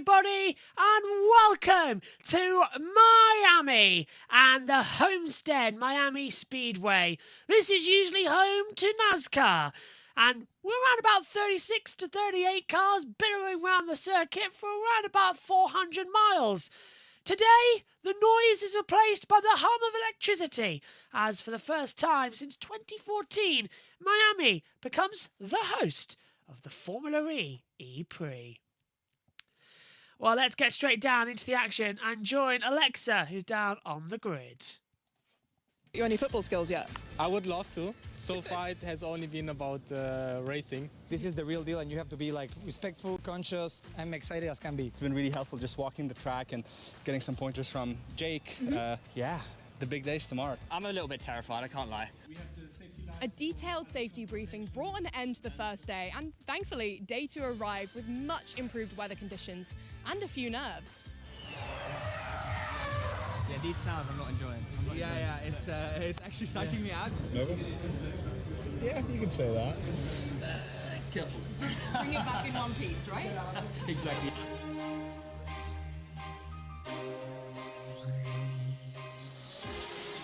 everybody, and welcome to Miami and the Homestead Miami Speedway. This is usually home to NASCAR, and we're around about 36 to 38 cars billowing around the circuit for around about 400 miles. Today, the noise is replaced by the hum of electricity, as for the first time since 2014, Miami becomes the host of the Formula E EPrix. Well, let's get straight down into the action and join Alexa, who's down on the grid. You got any football skills yet? I would love to. So far it has only been about racing. This is the real deal, and you have to be like respectful, conscious, and excited as can be. It's been really helpful just walking the track and getting some pointers from Jake. Yeah, the big day's tomorrow. I'm a little bit terrified, I can't lie. A detailed safety briefing brought an end to the first day, and thankfully, day two arrived with much improved weather conditions and a few nerves. Yeah, these sounds I'm not enjoying. Yeah, it's actually psyching me out. Nervous? Yeah, you can say that. Careful. Bring it back in one piece, right? Exactly.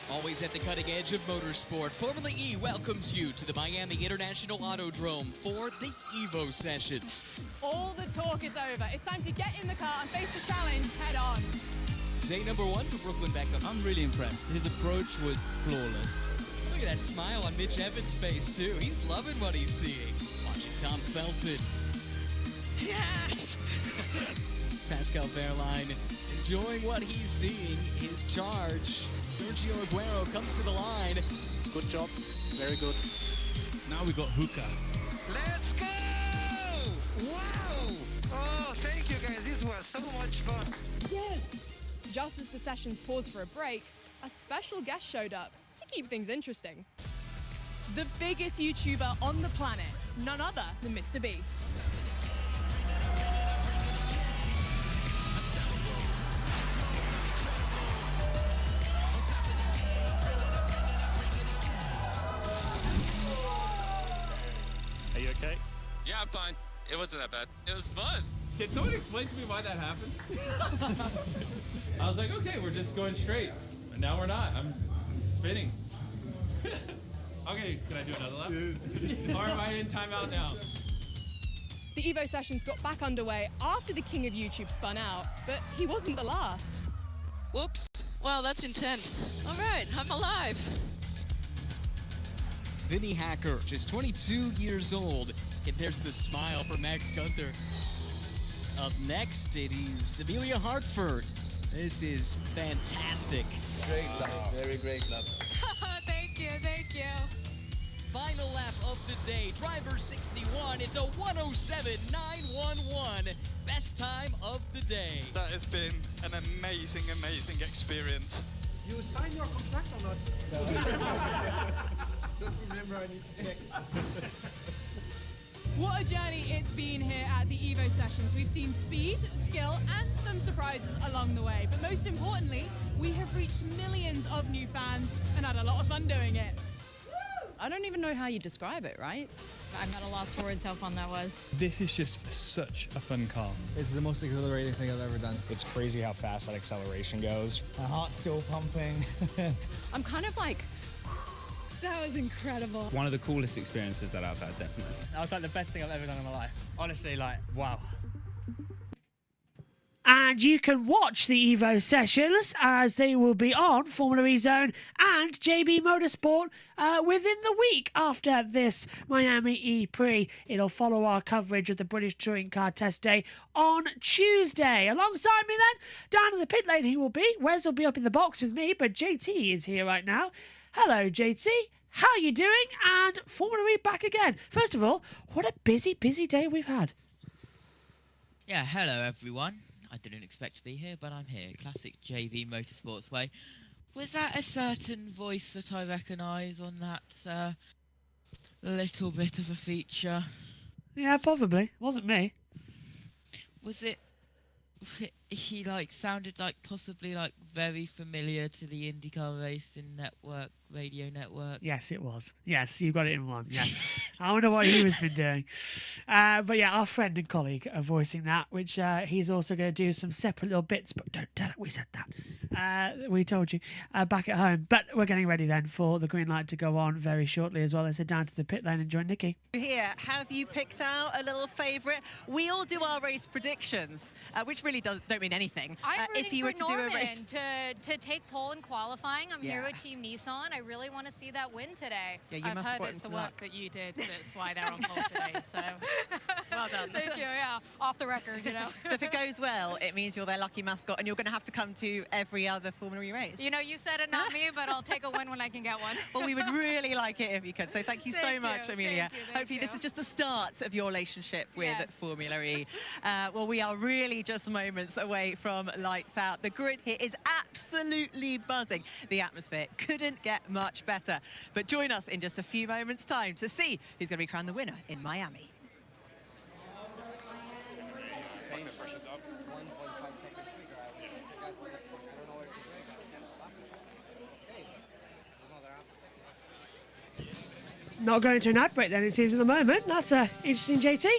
Always at the cutting edge of motorsport, Formula E welcomes you to the Miami International Autodrome for the Evo Sessions. All the talk is over. It's time to get in the car and face the challenge head on. Day number one for Brooklyn Beckham. I'm really impressed. His approach was flawless. Look at that smile on Mitch Evans' face, too. He's loving what he's seeing. Watching Tom Felton. Yes! Pascal Wehrlein enjoying what he's seeing. His charge. Sergio Aguero comes to the line. Good job, very good. Now we got hookah. Let's go! Wow! Oh, thank you guys. This was so much fun. Yes! Just as the sessions paused for a break, a special guest showed up to keep things interesting. The biggest YouTuber on the planet, none other than Mr. Beast. Are you okay? Yeah, I'm fine. It wasn't that bad. It was fun. Can someone explain to me why that happened? I was like, okay, we're just going straight. And now we're not. I'm spinning. Okay, can I do another lap? Or am I in timeout now? The Evo sessions got back underway after the king of YouTube spun out, but he wasn't the last. Whoops. Wow, that's intense. All right, I'm alive. Vinny Hacker, just 22 years old. And there's the smile for Max Gunther. Up next, it is Amelia Hartford. This is fantastic. Great lap, very great lap. Thank you, thank you. Final lap of the day, driver 61. It's a 107.911. Best time of the day. That has been an amazing, amazing experience. You sign your contract or not? Don't remember, I need to check. What a journey it's been here at the Evo sessions. We've seen speed, skill, and some surprises along the way. But most importantly, we have reached millions of new fans and had a lot of fun doing it. I don't even know how you describe it, right? I'm at a loss for words how fun that was. This is just such a fun car. It's the most exhilarating thing I've ever done. It's crazy how fast that acceleration goes. My heart's still pumping. I'm kind of like, that was incredible. One of the coolest experiences that I've had, definitely. That was like the best thing I've ever done in my life. Honestly, like, wow. And you can watch the Evo sessions as they will be on Formula E Zone and JB Motorsport within the week after this Miami EPrix. It'll follow our coverage of the British Touring Car Test Day on Tuesday. Alongside me then, down in the pit lane he will be. Wes will be up in the box with me, but JT is here right now. Hello, JT. How are you doing? And Formula E back again. First of all, what a busy, busy day we've had. Yeah, hello everyone. I didn't expect to be here, but I'm here. Classic JB Motorsports way. Was that a certain voice that I recognise on that little bit of a feature? Yeah, probably. Wasn't me. Was it he like sounded like possibly like very familiar to the IndyCar racing network, radio network. Yes, it was. Yes, you got it in one. Yeah. I wonder what he was been doing. But yeah, our friend and colleague are voicing that, which he's also going to do some separate little bits, but don't tell it we said that. We told you back at home. But we're getting ready then for the green light to go on very shortly as well. Let's head down to the pit lane and join Nikki. Here, have you picked out a little favourite? We all do our race predictions, which really don't mean anything. I'm rooting if you for were to Norman do a race. to take pole in qualifying. I'm here Yeah. with Team Nissan. I really want to see that win today. Yeah, you I've must heard support it's him the some work luck. that you did. That's why they're on pole today. So well done. Thank you. Yeah, off the record, you know. So if it goes well, it means you're their lucky mascot, and you're going to have to come to every other Formula E race. You know, you said it, not me, but I'll take a win when I can get one. Well, we would really like it if you could. So thank you so Thank much, you, Amelia. thank you. Hopefully this is just the start of your relationship with Yes. Formula E. Well, we are really just moments away from lights out. The grid here is absolutely buzzing. The atmosphere couldn't get much better. But join us in just a few moments' time to see who's going to be crowned the winner in Miami. Not going to an ad break then, it seems, at the moment. That's interesting, JT.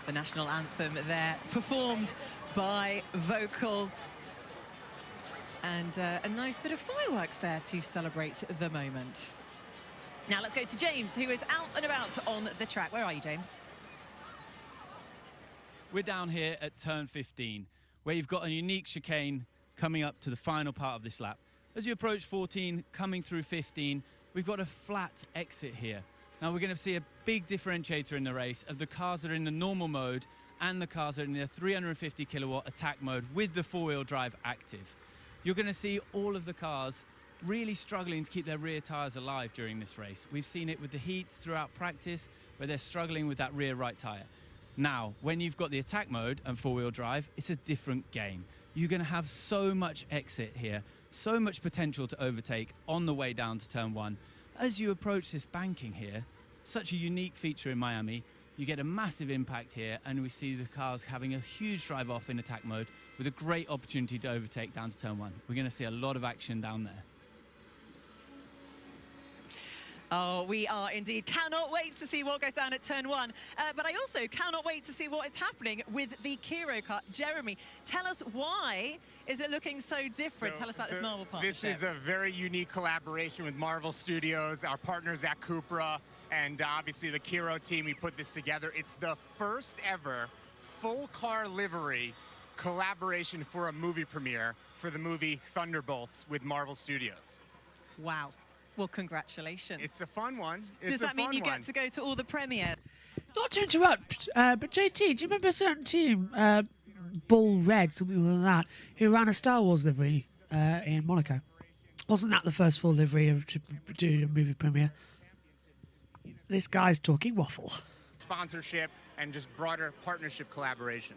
The national anthem there, performed by vocal. And a nice bit of fireworks there to celebrate the moment. Now let's go to James, who is out and about on the track. Where are you, James? We're down here at turn 15, where you've got a unique chicane coming up to the final part of this lap. As you approach 14, coming through 15, we've got a flat exit here. Now we're going to see a big differentiator in the race of the cars that are in the normal mode and the cars that are in the 350 kilowatt attack mode with the four-wheel drive active. You're going to see all of the cars really struggling to keep their rear tyres alive during this race. We've seen it with the heats throughout practice, where they're struggling with that rear right tyre. Now, when you've got the attack mode and four-wheel drive, it's a different game. You're going to have so much exit here, so much potential to overtake on the way down to turn 1. As you approach this banking here, such a unique feature in Miami, you get a massive impact here, and we see the cars having a huge drive off in attack mode with a great opportunity to overtake down to turn 1. We're going to see a lot of action down there. Oh, we are indeed. Cannot wait to see what goes down at turn 1. But I also cannot wait to see what is happening with the Kiro car. Jeremy, tell us, why is it looking so different? Tell us about this Marvel partnership. This is a very unique collaboration with Marvel Studios, our partners at Cupra, and obviously the Kiro team. We put this together. It's the first ever full car livery collaboration for a movie premiere for the movie Thunderbolts with Marvel Studios. Wow. Well, congratulations. It's a fun one. Does that mean you get to go to all the premieres? Not to interrupt, but JT, do you remember a certain team, Bull Red, something like that, who ran a Star Wars livery in Monaco. Wasn't that the first full livery to do a movie premiere? This guy's talking waffle. Sponsorship and just broader partnership collaboration.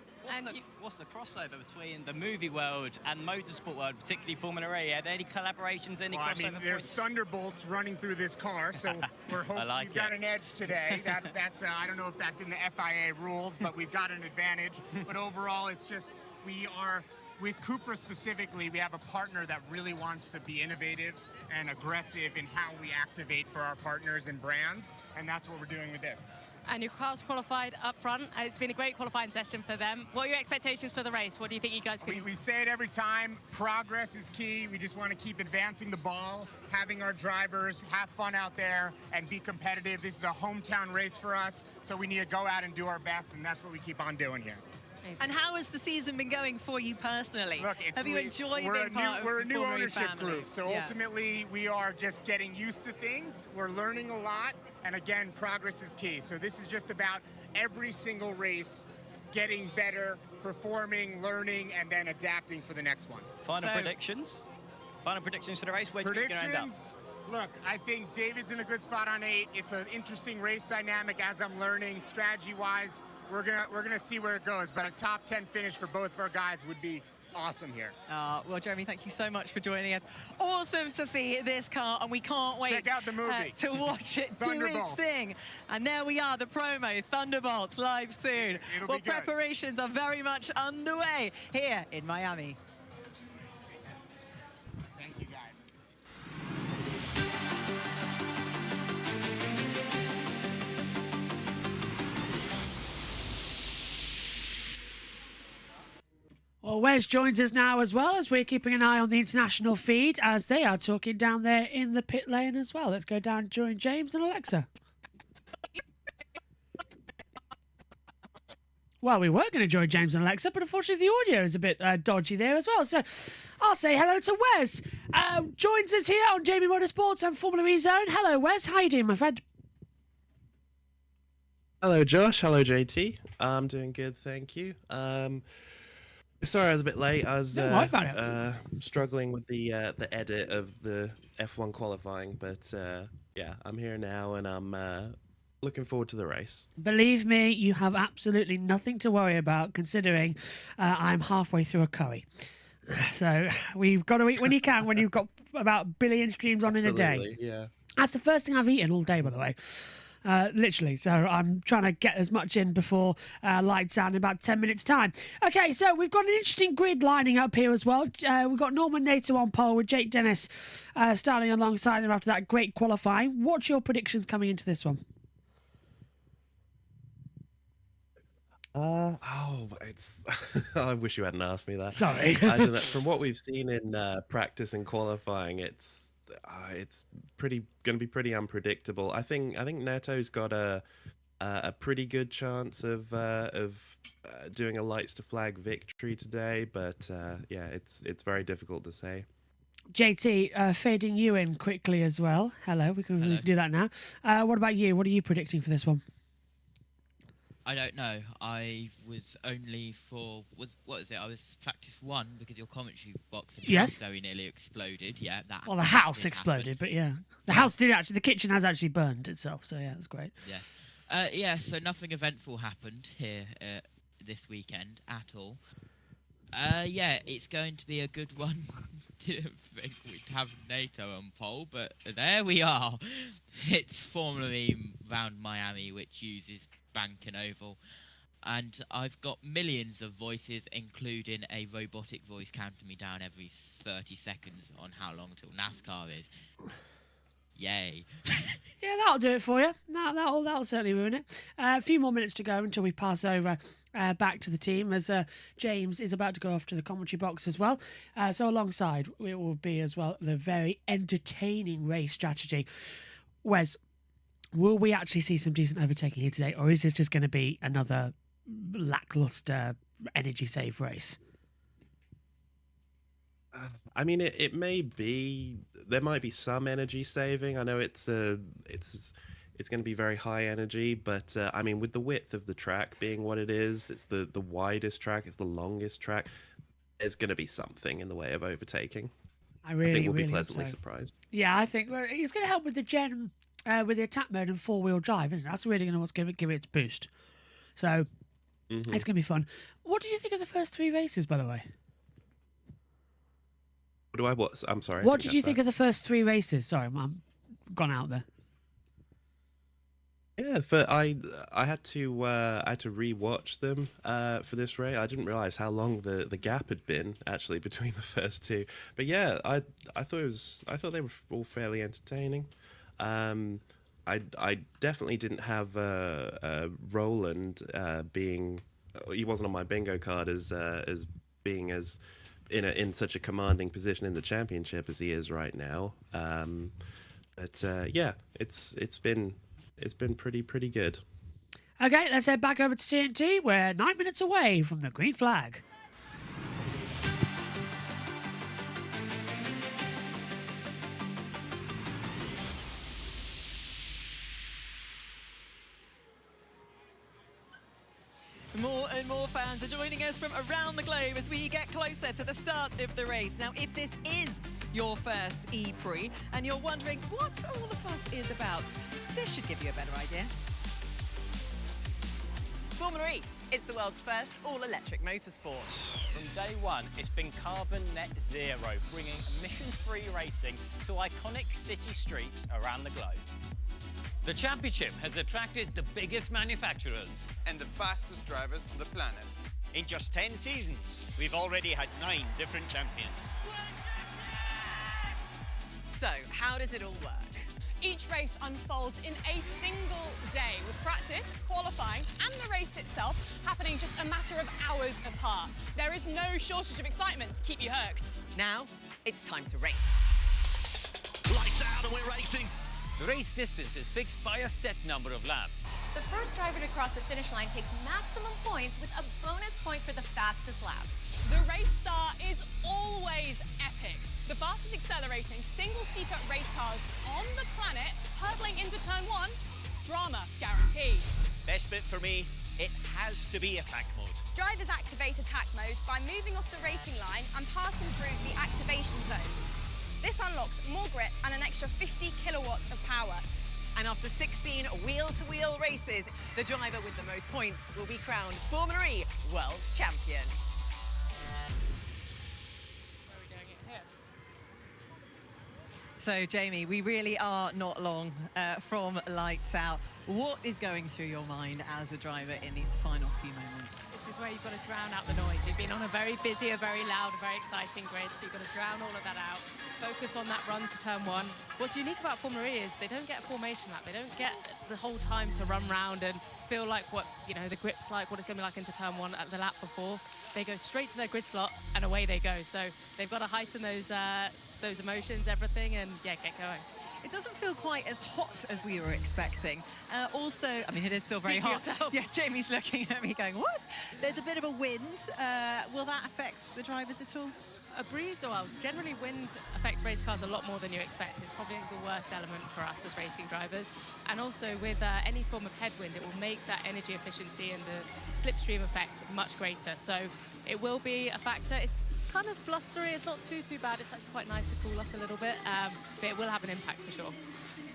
What's the crossover between the movie world and motorsport world, particularly Formula E? Are there any collaborations, any crossover I mean, there's points? thunderbolts running through this car, so we're hoping we've got an edge today. That's I don't know if that's in the FIA rules, but we've got an advantage. But overall, it's just we are, with Cupra specifically, we have a partner that really wants to be innovative and aggressive in how we activate for our partners and brands, and that's what we're doing with this. And your car's qualified up front. It's been a great qualifying session for them. What are your expectations for the race? What do you think you guys can... We say it every time, progress is key. We just want to keep advancing the ball, having our drivers have fun out there and be competitive. This is a hometown race for us, so we need to go out and do our best, and that's what we keep on doing here. And how has the season been going for you personally? Look, have you enjoyed being part of We're a the new Formula E ownership family? group, so ultimately we are just getting used to things. We're learning a lot, and again, progress is key. So this is just about every single race getting better, performing, learning, and then adapting for the next one. Final predictions? Final predictions for the race? Where do you think you're going to end up? Look, I think David's in a good spot on 8. It's an interesting race dynamic as I'm learning, strategy-wise. We're gonna see where it goes, but a top 10 finish for both of our guys would be awesome here. Well, Jeremy, thank you so much for joining us. Awesome to see this car, and we can't wait Check out the movie. To watch it do its thing. And there we are, the promo, Thunderbolts, live soon. Well, preparations are very much underway here in Miami. Thank you, guys. Well, Wes joins us now as well, as we're keeping an eye on the international feed as they are talking down there in the pit lane as well. Let's go down and join James and Alexa. Well, we were going to join James and Alexa, but unfortunately the audio is a bit dodgy there as well. So I'll say hello to Wes. Joins us here on JB Motorsports and Formula E Zone. Hello, Wes. How you doing, my friend? Hello, Josh. Hello, JT. I'm doing good, thank you. Sorry, I was a bit late. I was struggling with the edit of the F1 qualifying, but yeah, I'm here now, and I'm looking forward to the race. Believe me, you have absolutely nothing to worry about, considering I'm halfway through a curry. So we've got to eat when you can, when you've got about 1 billion streams on in a day. Yeah. That's the first thing I've eaten all day, by the way. Literally, so I'm trying to get as much in before lights out in about 10 minutes time. Okay, so we've got an interesting grid lining up here as well. We've got Norman Nato on pole with Jake Dennis starting alongside him after that great qualifying. What's your predictions coming into this one? It's I wish you hadn't asked me that. Sorry. I don't know. From what we've seen in practice and qualifying, it's going to be pretty unpredictable. I think Neto's got a pretty good chance of doing a lights to flag victory today, but yeah, it's very difficult to say. JT, fading you in quickly as well. Hello, we can do that now. What about you? What are you predicting for this one? I don't know. I was only for what is it? I was practice 1 because your commentary box in the house very nearly exploded. Yeah, that. Well, the house exploded, but yeah, the house did actually. The kitchen has actually burned itself, so yeah, that's great. Yeah, yeah. So nothing eventful happened here this weekend at all. Yeah, it's going to be a good one. Didn't think we'd have NATO on pole, but there we are. It's Formula E round Miami, which uses Bank and Oval, and I've got millions of voices, including a robotic voice counting me down every 30 seconds on how long till NASCAR is. Yay. Yeah, that'll do it for you. That'll certainly ruin it. A few more minutes to go until we pass over back to the team, as James is about to go off to the commentary box as well. So alongside it will be as well the very entertaining race strategy. Wes, will we actually see some decent overtaking here today, or is this just going to be another lackluster energy save race? I mean, it may be. There might be some energy saving. I know it's going to be very high energy, but I mean, with the width of the track being what it is, it's the widest track, it's the longest track. There's going to be something in the way of overtaking. I really, think we'll really be hope pleasantly so. surprised. Yeah, I think it's going to help with the with the attack mode and 4-wheel drive, isn't it? That's really going to give it its boost. So it's going to be fun. What did you think of the first 3 races, by the way? What? I'm sorry. What did you think of the first 3 races? Sorry, I'm gone out there. Yeah, I had to re-watch them for this race. I didn't realize how long the gap had been actually between the first 2. But yeah, I thought they were all fairly entertaining. I definitely didn't have Roland being, he wasn't on my bingo card as being as in such a commanding position in the championship as he is right now. But yeah, it's been pretty good. Okay, let's head back over to TNT. We're 9 minutes away from the green flag. More and more fans are joining us from around the globe as we get closer to the start of the race. Now, if this is your first EPrix and you're wondering what all the fuss is about, this should give you a better idea. Formula E is the world's first all-electric motorsport. From day one, it's been carbon net zero, bringing emission-free racing to iconic city streets around the globe. The championship has attracted the biggest manufacturers and the fastest drivers on the planet. In just 10 seasons, we've already had 9 different champions. So, how does it all work? Each race unfolds in a single day, with practice, qualifying and the race itself happening just a matter of hours apart. There is no shortage of excitement to keep you hooked. Now, it's time to race. Lights out and we're racing. The race distance is fixed by a set number of laps. The first driver to cross the finish line takes maximum points with a bonus point for the fastest lap. The race start is always epic. The fastest accelerating single-seater race cars on the planet hurtling into turn 1, drama guaranteed. Best bit for me, it has to be attack mode. Drivers activate attack mode by moving off the racing line and passing through the activation zone. This unlocks more grip and an extra 50 kilowatts of power. And after 16 wheel-to-wheel races, the driver with the most points will be crowned Formula E World Champion. Where are we doing it here? So, Jamie, we really are not long from lights out. What is going through your mind as a driver in these final few moments? This is where you've got to drown out the noise. You've been on a very busy, a very loud, a very exciting grid, so you've got to drown all of that out. Focus on that run to turn 1. What's unique about Formula E is they don't get a formation lap. They don't get the whole time to run round and feel like what, you know, the grip's like, what it's going to be like into turn 1 at the lap before. They go straight to their grid slot and away they go. So they've got to heighten those emotions, everything, and yeah, get going. It doesn't feel quite as hot as we were expecting. Also, I mean, it is still very Speak for hot. yourself. Yeah, Jamie's looking at me going, what? There's a bit of a wind. Will that affect the drivers at all? A breeze, well, generally wind affects race cars a lot more than you expect. It's probably the worst element for us as racing drivers. And also with any form of headwind, it will make that energy efficiency and the slipstream effect much greater. So it will be a factor. It's kind of blustery. It's not too bad. It's actually quite nice to cool us a little bit, but it will have an impact for sure.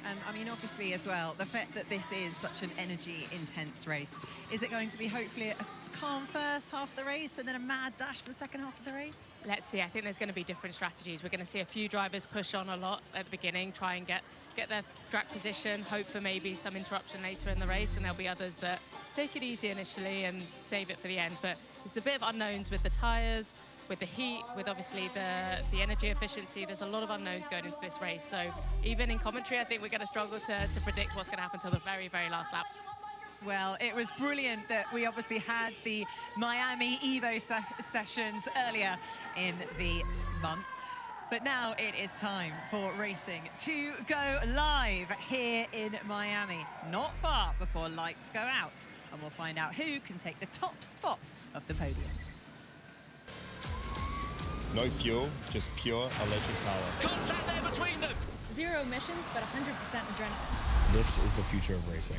And I mean, obviously as well, the fact that this is such an energy-intense race, is it going to be hopefully a calm first half of the race and then a mad dash for the second half of the race? Let's see. I think there's going to be different strategies. We're going to see a few drivers push on a lot at the beginning, try and get their track position, hope for maybe some interruption later in the race, and there'll be others that take it easy initially and save it for the end. But there's a bit of unknowns with the tyres, with the heat, with obviously the energy efficiency. There's a lot of unknowns going into this race. So even in commentary, I think we're going to struggle to predict what's going to happen till the very, very last lap. Well, it was brilliant that we obviously had the Miami Evo sessions earlier in the month. But now it is time for racing to go live here in Miami, not far before lights go out. And we'll find out who can take the top spot of the podium. No fuel, just pure electric power. Contact there between them. 0 emissions, but 100% adrenaline. This is the future of racing.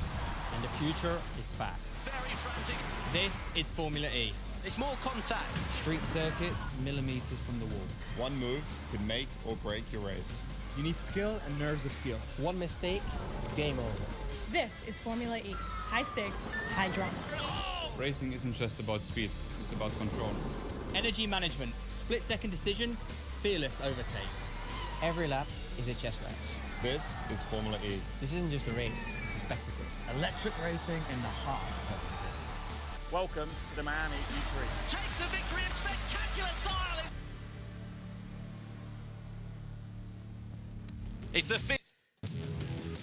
And the future is fast. Very frantic. This is Formula E. It's more contact. Street circuits, millimeters from the wall. One move could make or break your race. You need skill and nerves of steel. One mistake, game over. This is Formula E. High stakes, high drama. Racing isn't just about speed, it's about control. Energy management, split-second decisions, fearless overtakes. Every lap is a chess match. This is Formula E. This isn't just a race, it's a spectacle. Electric racing in the heart of the city. Welcome to the Miami E3. Takes the victory in spectacular style. It's the fifth.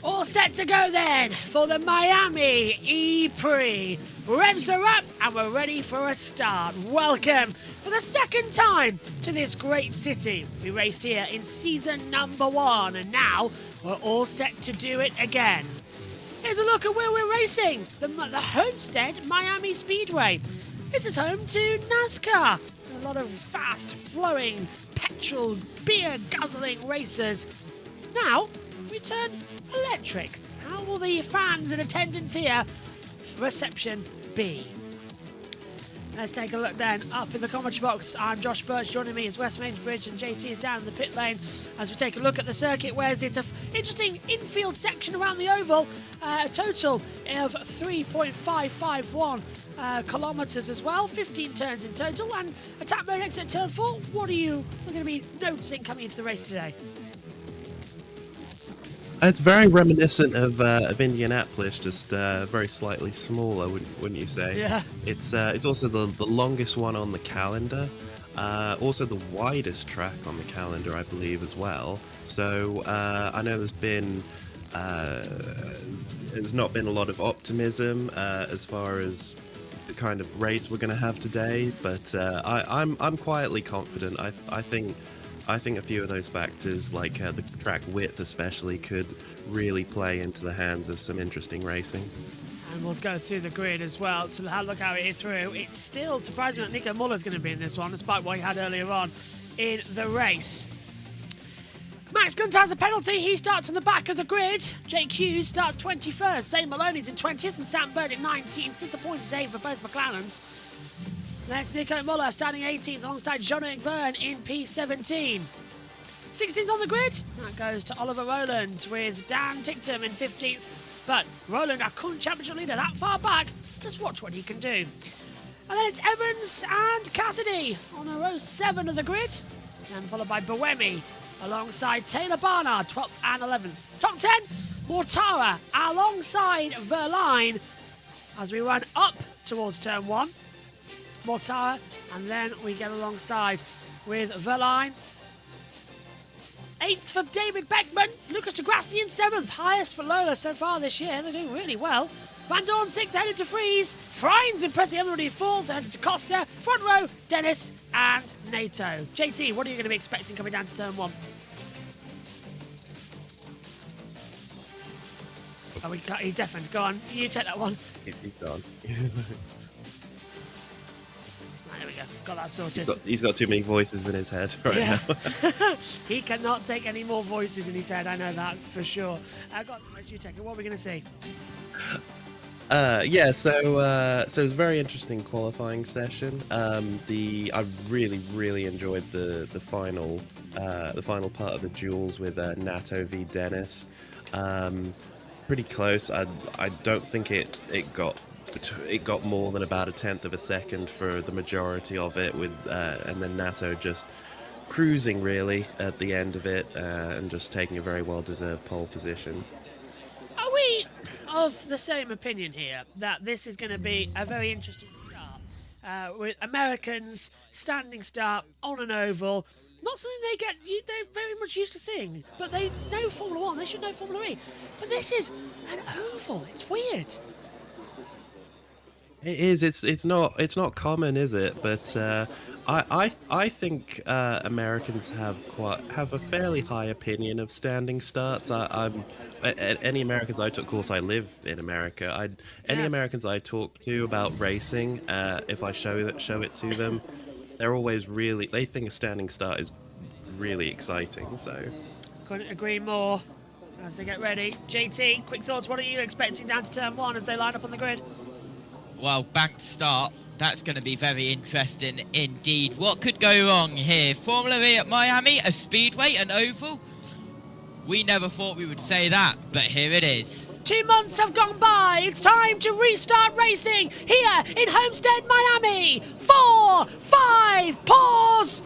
All set to go then for the Miami EPrix. Revs are up and we're ready for a start. Welcome for the second time to this great city. We raced here in season number 1 and now we're all set to do it again. Here's a look at where we're racing. The Homestead Miami Speedway. This is home to NASCAR. A lot of fast flowing petrol beer guzzling racers. Now we turn electric. How will the fans in attendance here reception be? Let's take a look then. Up in the commentary box, I'm Josh Birch. Joining me is Wes Mainsbridge and JT is down in the pit lane as we take a look at the circuit, where it's an interesting infield section around the oval. A total of 3.551 kilometres as well. 15 turns in total and a tap mode exit turn 4. What are you going to be noticing coming into the race today? It's very reminiscent of Indianapolis, just very slightly smaller, wouldn't you say? Yeah. It's also the longest one on the calendar, also the widest track on the calendar, I believe, as well. So I know there's not been a lot of optimism as far as the kind of race we're going to have today, but I'm quietly confident. I think a few of those factors, like the track width especially, could really play into the hands of some interesting racing. And we'll go through the grid as well to look how it is through. It's still surprising that Nico Muller's going to be in this one, despite what he had earlier on in the race. Max Gunter has a penalty. He starts on the back of the grid. Jake Hughes starts 21st. Zane Maloney's in 20th and Sam Bird in 19th. Disappointing day for both McLarens. That's Nico Muller starting 18th alongside Jean-Eric Verne in P17. 16th on the grid, that goes to Oliver Rowland with Dan Ticktum in 15th. But Rowland, our current championship leader, that far back, just watch what he can do. And then it's Evans and Cassidy on a row 7 of the grid. And followed by Buemi alongside Taylor Barnard, 12th and 11th. Top 10, Mortara alongside Verline as we run up towards turn 1. Mortara, and then we get alongside with Verline. 8th for David Beckman, Lucas deGrassi in 7th, highest for Lola so far this year. They're doing really well. Van Dorn 6th, headed to Fries. Frines impressive, everybody 4th, headed to Costa. Front row, Dennis and Nato. JT, what are you going to be expecting coming down to turn 1? Oh, he's deafened. Go on, you take that one. He's gone. There we go, got that sorted. He's got too many voices in his head right now. He cannot take any more voices in his head, I know that for sure. You take it. What are we going to see? So it was a very interesting qualifying session. I really enjoyed the final part of the duels with Nato v Dennis. Pretty close. I don't think it got more than about 1/10 of a second for the majority of it, with and then Nato just cruising really at the end of it and just taking a very well-deserved pole position. Are we of the same opinion here that this is going to be a very interesting start with Americans standing start on an oval? Not something they're very much used to seeing, but they know Formula 1, they should know Formula E. But this is an oval, it's weird. It is. It's not common, is it? But I think Americans have a fairly high opinion of standing starts. Any Americans I talk, of course I live in America. Any Americans I talk to about racing, if I show it to them, they're always they think a standing start is really exciting. So couldn't agree more. As they get ready, JT, quick thoughts. What are you expecting down to turn 1 as they line up on the grid? Well, banked start, That's going to be very interesting indeed. What could go wrong here? Formula E at Miami, a speedway, an oval? We never thought we would say that, but here it is. 2 months have gone by. It's time to restart racing here in Homestead, Miami. 4, 5, pause.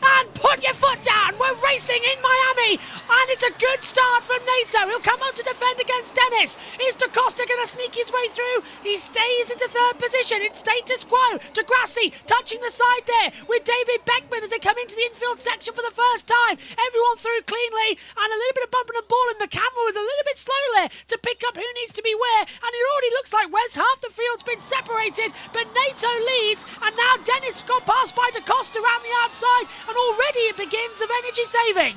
And put your foot down. We're racing in Miami. And it's a good start from Nato. He'll come up to defend against Dennis. Is DaCosta going to sneak his way through? He stays into 3rd position. It's status quo. Degrassi touching the side there with David Beckman as they come into the infield section for the first time. Everyone through cleanly. And a little bit of bumping and balling. The camera was a little bit slow there to pick up who needs to be where. And it already looks like Wes, half the field's been separated. But Nato leads. And now Dennis got passed by DaCosta around the outside. And already it begins of energy saving.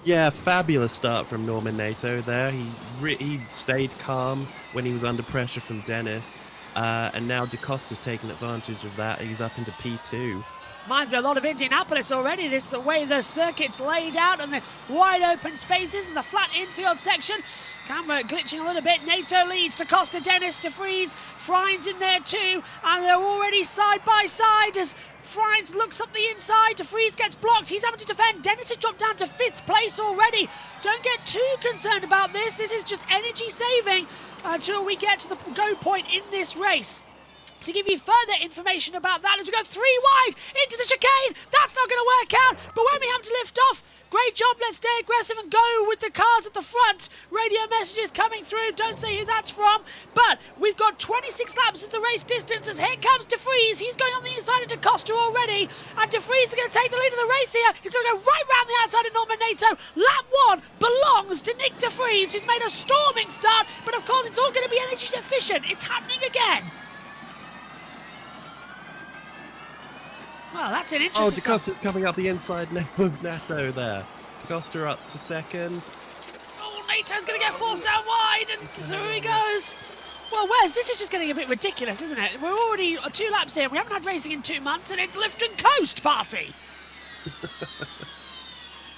Yeah, fabulous start from Norman Nato there. He stayed calm when he was under pressure from Dennis. And now DaCosta's taking advantage of that. He's up into P2. Reminds me a lot of Indianapolis already, this way the circuit's laid out and the wide open spaces and the flat infield section. Camera glitching a little bit. Nato leads. DaCosta, Dennis, DeFries, Frines in there too. And they're already side by side as Frines looks up the inside. DeFries gets blocked. He's having to defend. Dennis has dropped down to 5th place already. Don't get too concerned about this. This is just energy saving until we get to the go point in this race. To give you further information about that as we go 3 wide into the chicane. That's not going to work out. But when we have to lift off, great job. Let's stay aggressive and go with the cars at the front. Radio messages coming through. Don't say who that's from. But we've got 26 laps as the race distance. As here comes DeFries. He's going on the inside of DaCosta already. And DeFries is going to take the lead of the race here. He's going to go right round the outside of Norman Nato. Lap 1 belongs to Nick DeFries, who's made a storming start. But of course, it's all going to be energy efficient. It's happening again. Well, that's an interesting DaCosta's coming up the inside now of Nato there. DaCosta up to 2nd. Oh, Nato's going to get forced out wide, and through he goes. Well, Wes, this is just getting a bit ridiculous, isn't it? We're already 2 laps in. We haven't had racing in 2 months, and it's lift and coast party.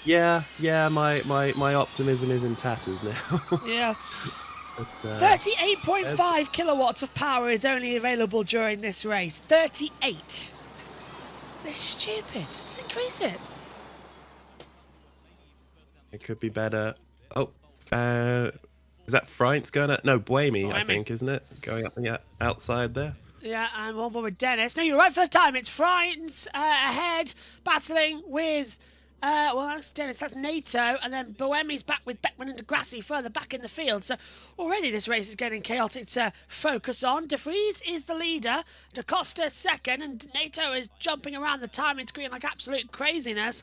yeah, my optimism is in tatters now. Yeah. 38.5 kilowatts of power is only available during this race. 38. They're stupid. Just increase it. It could be better. Oh, is that Frines going up? No, Buemi, I think, isn't it? Going up the outside there. Yeah, and one more with Dennis. No, you're right first time. It's Frines ahead, battling with... well, that's Dennis, that's Nato, and then Buemi's back with Beckman and Degrassi further back in the field. So already this race is getting chaotic to focus on. DeFries is the leader, DaCosta second, and Nato is jumping around the timing screen like absolute craziness.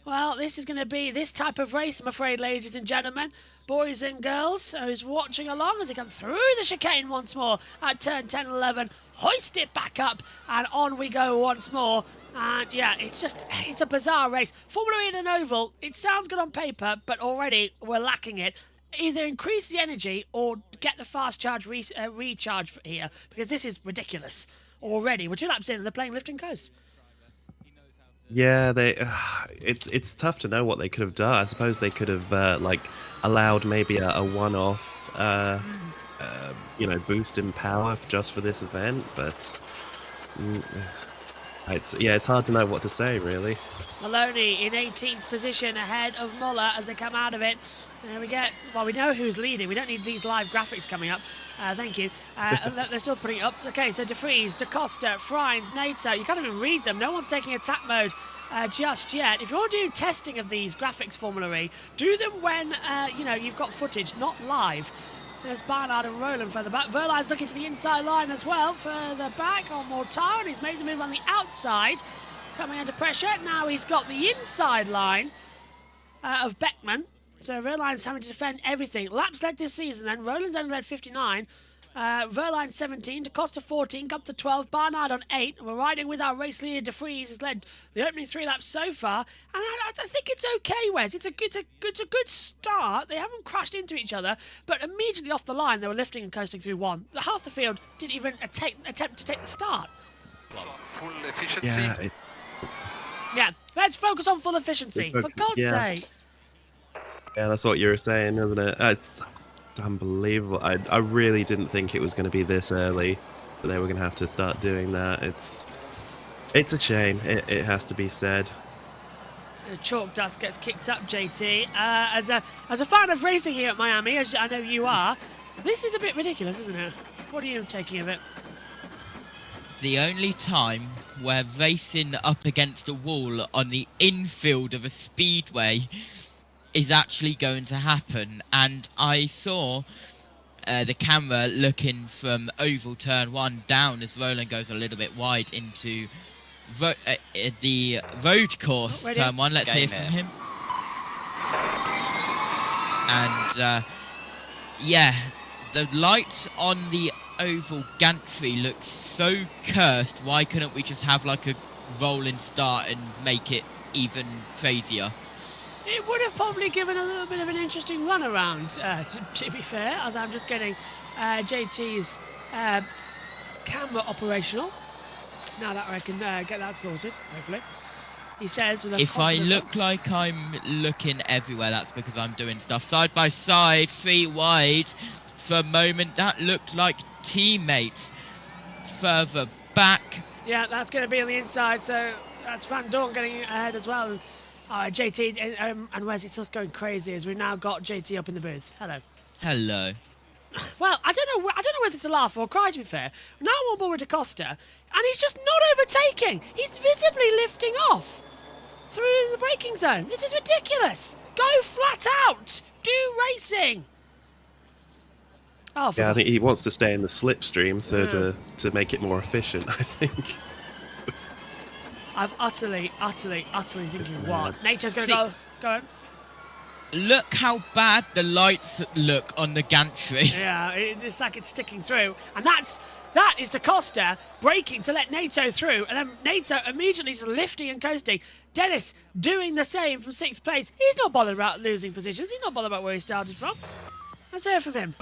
Well, this is going to be this type of race, I'm afraid, ladies and gentlemen. Boys and girls, who's watching along as they come through the chicane once more at turn 10 and 11. Hoist it back up, and on we go once more. And yeah, it's a bizarre race. Formula E in an oval, it sounds good on paper, but already we're lacking it. Either increase the energy or get the fast charge recharge here, because this is ridiculous already. We're 2 laps in and they're playing lift and coast. Yeah, it's tough to know what they could have done. I suppose they could have allowed maybe a one-off boost in power just for this event, but it's hard to know what to say, really. Maloney in 18th position ahead of Muller as they come out of it. There we get, well, we know who's leading. We don't need these live graphics coming up. Thank you. They're still putting it up. Okay, so DeFries, DaCosta, Frines, Nato. You can't even read them. No one's taking attack mode just yet. If you want to do testing of these graphics, Formula E, do them when, you've got footage, not live. There's Barnard and Roland further back. Verline's looking to the inside line as well. Further back on Mortar, and he's made the move on the outside. Coming under pressure. Now he's got the inside line of Beckman. So Verline's having to defend everything. Laps led this season then. Roland's only led 59. Verline 17, DaCosta 14, up to 12, Barnard on 8. And we're riding with our race leader DeFries, who's led the opening 3 laps so far. And I think it's okay, Wes. It's a good start. They haven't crashed into each other, but immediately off the line, they were lifting and coasting through 1. Half the field didn't even attempt to take the start. Full efficiency. Yeah, let's focus on full efficiency, for God's sake. Yeah, that's what you were saying, isn't it? It's unbelievable. I really didn't think it was going to be this early. they were going to have to start doing that. It's a shame. It has to be said. Chalk dust gets kicked up, JT. As a fan of racing here at Miami, as I know you are, this is a bit ridiculous, isn't it? What are you taking of it? The only time where racing up against a wall on the infield of a speedway is actually going to happen, and I saw the camera looking from oval turn 1 down as Roland goes a little bit wide into the road course turn 1. Let's hear from him. And yeah, the lights on the oval gantry looks so cursed. Why couldn't we just have like a rolling start and make it even crazier? It would have probably given a little bit of an interesting run around, to be fair, as I'm just getting JT's camera operational. Now that I can get that sorted, hopefully. He says with a if I look like I'm looking everywhere, that's because I'm doing stuff side by side, 3 wide. For a moment, that looked like teammates further back. Yeah, that's going to be on the inside, so that's Van Dorn getting ahead as well. JT and Wes, it's just going crazy as we've now got JT up in the booth. Hello. Hello. Well, I don't know whether to laugh or cry, to be fair. Now I'm on board with DaCosta, and he's just not overtaking. He's visibly lifting off through the braking zone. This is ridiculous. Go flat out. Do racing. Oh, yeah, I think he wants to stay in the slipstream, so to make it more efficient, I think. I'm utterly thinking what? Nature's going to go on. Look how bad the lights look on the gantry. Yeah, it's like it's sticking through. And that is DaCosta braking to let Nato through. And then Nato immediately just lifting and coasting. Dennis doing the same from 6th place. He's not bothered about losing positions. He's not bothered about where he started from. Let's hear from him.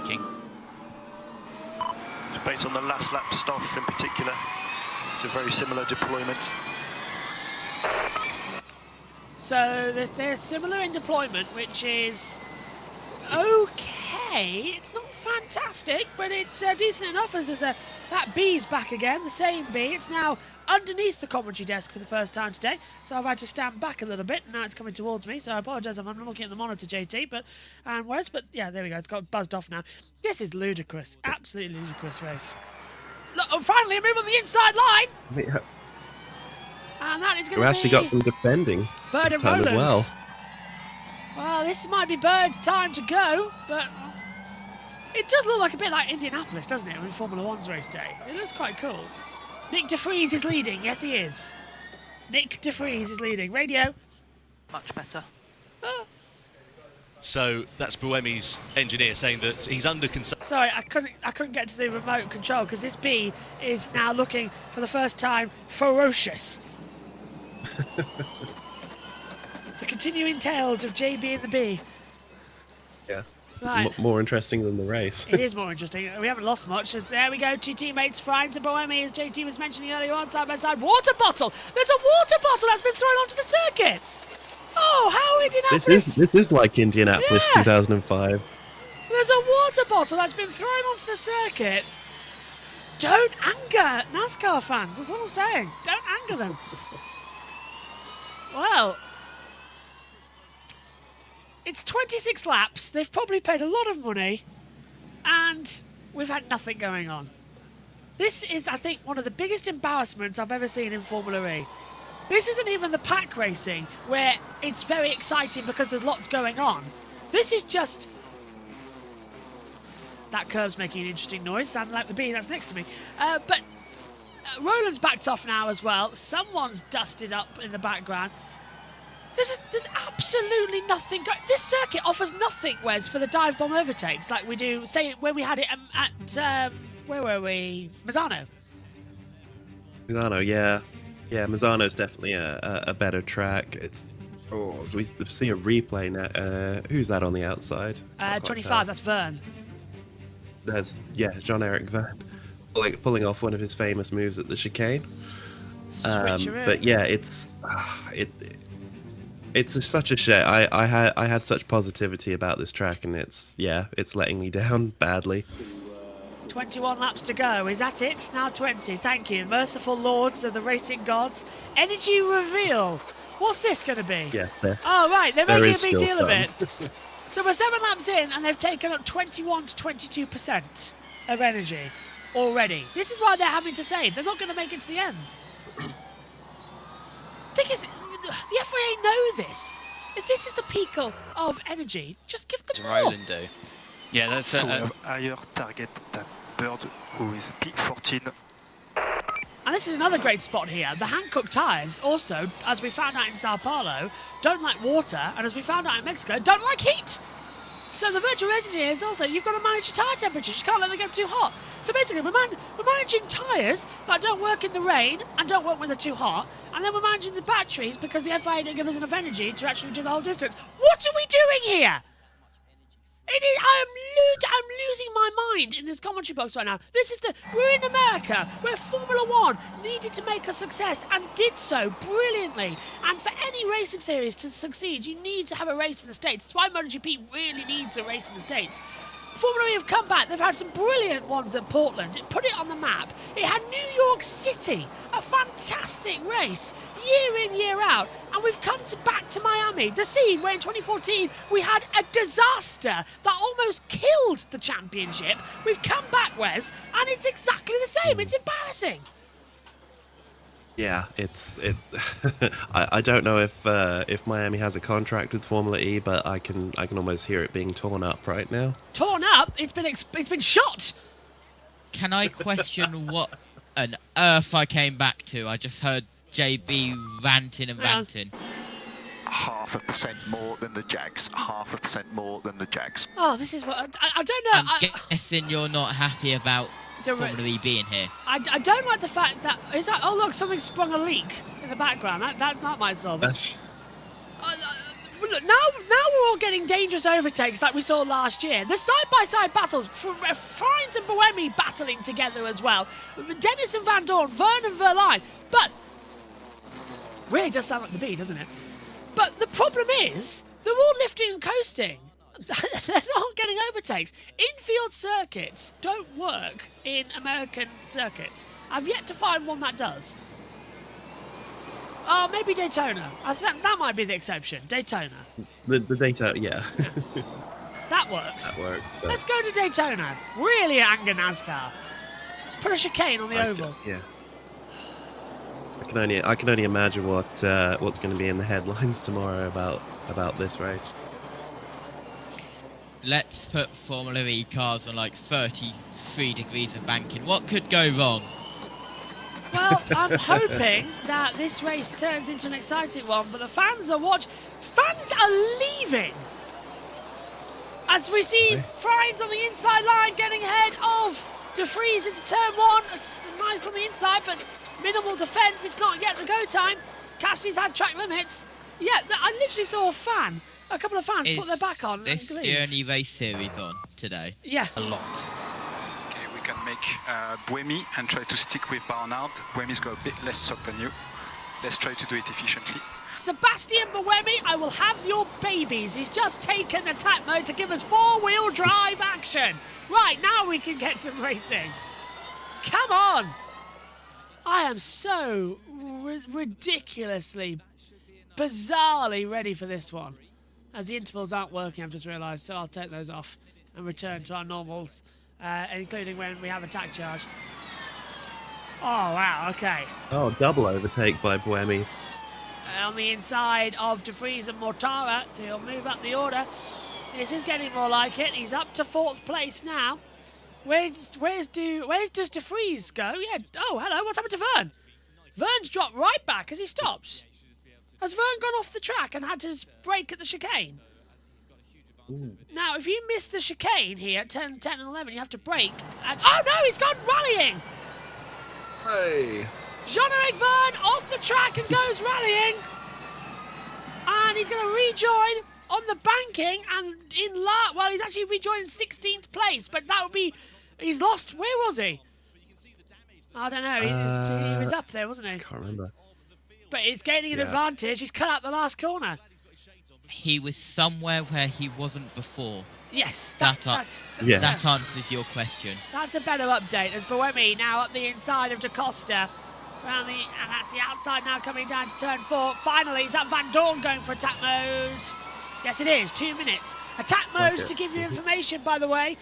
Based on the last lap stuff in particular, it's a very similar deployment. So they're similar in deployment, which is okay. It's not fantastic, but it's decent enough as that B's back again, the same B. It's now underneath the commentary desk for the first time today, so I've had to stand back a little bit. Now it's coming towards me, so I apologise if I'm not looking at the monitor, JT. But yeah, there we go. It's got buzzed off now. This is ludicrous, absolutely ludicrous race. Look, finally, a move on the inside line. Yeah. And that is going to be... We actually got some defending Bird this and time Roland as well. Well, this might be Bird's time to go, but it does look like a bit like Indianapolis, doesn't it, on Formula One's race day? It looks quite cool. Nick De Vries is leading. Yes, he is. Nick De Vries is leading. Radio. Much better. So that's Buemi's engineer saying that he's under concern. Sorry, I couldn't get to the remote control because this B is now looking for the first time ferocious. The continuing tales of JB and the B. Yeah. Right. More interesting than the race. It is more interesting. We haven't lost much. As there we go, 2 teammates flying to Buemi, as JT was mentioning earlier on, side by side. Water bottle! There's a water bottle that's been thrown onto the circuit! Oh, how Indianapolis! This is like Indianapolis 2005. There's a water bottle that's been thrown onto the circuit. Don't anger NASCAR fans, that's all I'm saying. Don't anger them. Well, it's 26 laps. They've probably paid a lot of money, and we've had nothing going on. This is, I think, one of the biggest embarrassments I've ever seen in Formula E. This isn't even the pack racing, where it's very exciting because there's lots going on. This is just... That curve's making an interesting noise, sounding like the bee that's next to me. But Roland's backed off now as well. Someone's dusted up in the background. There's absolutely nothing going... This circuit offers nothing, Wes, for the dive bomb overtakes like we do, say, when we had it at... where were we? Misano. Misano, yeah. Yeah, Misano's definitely a better track. It's... Oh, so we see a replay now. Who's that on the outside? 25, that's Vern. There's, yeah, John-Eric Vern pulling off one of his famous moves at the chicane. But yeah, it's such a shame. I had such positivity about this track, and it's letting me down badly. 21 laps to go. Is that it? Now 20. Thank you. Merciful lords of the racing gods. Energy reveal. What's this going to be? Yeah. Oh, right. They're making a big deal of it. some. So we're 7 laps in, and they've taken up 21 to 22% of energy already. This is why they're having to save. They're not going to make it to the end. The thing is, the FIA know this. If this is the peak of energy, just give them more. Roland do. Yeah, that's So we have higher target than Bird, who is P14. And this is another great spot here. The Hankook tyres also, as we found out in Sao Paulo, don't like water, and as we found out in Mexico, don't like heat. So the virtual engineers also, you've got to manage your tyre temperatures. You can't let them get too hot. So basically, we're managing tyres that don't work in the rain and don't work when they're too hot, and then we're managing the batteries because the FIA don't give us enough energy to actually do the whole distance. What are we doing here? I'm losing my mind in this commentary box right now. We're in America, where Formula One needed to make a success and did so brilliantly. And for any racing series to succeed, you need to have a race in the States. That's why MotoGP really needs a race in the States. Formula E have come back. They've had some brilliant ones at Portland. It put it on the map. It had New York City, a fantastic race, year in, year out. And we've come back to Miami, the scene where in 2014 we had a disaster that almost killed the championship. We've come back, Wes, and it's exactly the same. It's embarrassing. Yeah, I don't know if Miami has a contract with Formula E, but I can almost hear it being torn up right now. Torn up? It's been shot. Can I question what on earth I came back to? I just heard JB ranting and ranting. 0.5% more than the Jags. 0.5% more than the Jags. Oh, this is what I don't know. I'm guessing you're not happy about Formula E being here. I don't like the fact that oh look, something sprung a leak in the background. That might solve it. Look, now we're all getting dangerous overtakes like we saw last year. The side-by-side battles, Fines and Buemi battling together as well. Dennis and Van Dorn, Vern and Verline. But really does sound like the B, doesn't it? But the problem is they're all lifting and coasting. They're not getting overtakes. Infield circuits don't work in American circuits. I've yet to find one that does. Oh, maybe Daytona. That might be the exception. Daytona. The Daytona, yeah. That works. That works. But... Let's go to Daytona. Really anger NASCAR. Put a chicane on the oval. Yeah. I can only imagine what's going to be in the headlines tomorrow about this race. Let's put Formula E cars on like 33 degrees of banking. What could go wrong? Well, I'm hoping that this race turns into an exciting one, but the fans are Fans are leaving! As we see Fines on the inside line getting ahead of De Vries into turn 1. Nice on the inside, but minimal defence. It's not yet the go time. Cassie's had track limits. Yeah, I literally saw a couple of fans put their back on. Is this the only race series on today? Yeah. A lot. Okay, we can make Buemi and try to stick with Barnard. Buemi's got a bit less sock than you. Let's try to do it efficiently. Sebastian Buemi, I will have your babies. He's just taken attack mode to give us 4-wheel drive action. Right, now we can get some racing. Come on. I am so ridiculously, bizarrely ready for this one. As the intervals aren't working, I've just realised, so I'll take those off and return to our normals, including when we have attack charge. Oh, wow, okay. Oh, double overtake by Buemi. On the inside of De Vries and Mortara, so he'll move up the order. This is getting more like it. He's up to 4th place now. Where does De Vries go? Yeah. Oh, hello. What's happened to Vern? Vern's dropped right back as he stops. Has Vern gone off the track and had to brake at the chicane? Now, if you miss the chicane here at 10 and 11, you have to brake. And oh no, he's gone rallying. Hey. Jean-Eric Vern off the track and goes rallying. And he's going to rejoin on the banking and well, he's actually rejoined in 16th place, but that would be, he's lost, where was he? I don't know, he was up there, wasn't he? Can't remember. But he's gaining an advantage, he's cut out the last corner. he was somewhere where he wasn't before. Yes, That that's answers your question. That's a better update as Buemi now up the inside of Da Costa. And that's the outside now coming down to turn 4. Finally, is that Van Dorn going for attack mode? Yes, it is. 2 minutes. Attack mode, to give you information, by the way.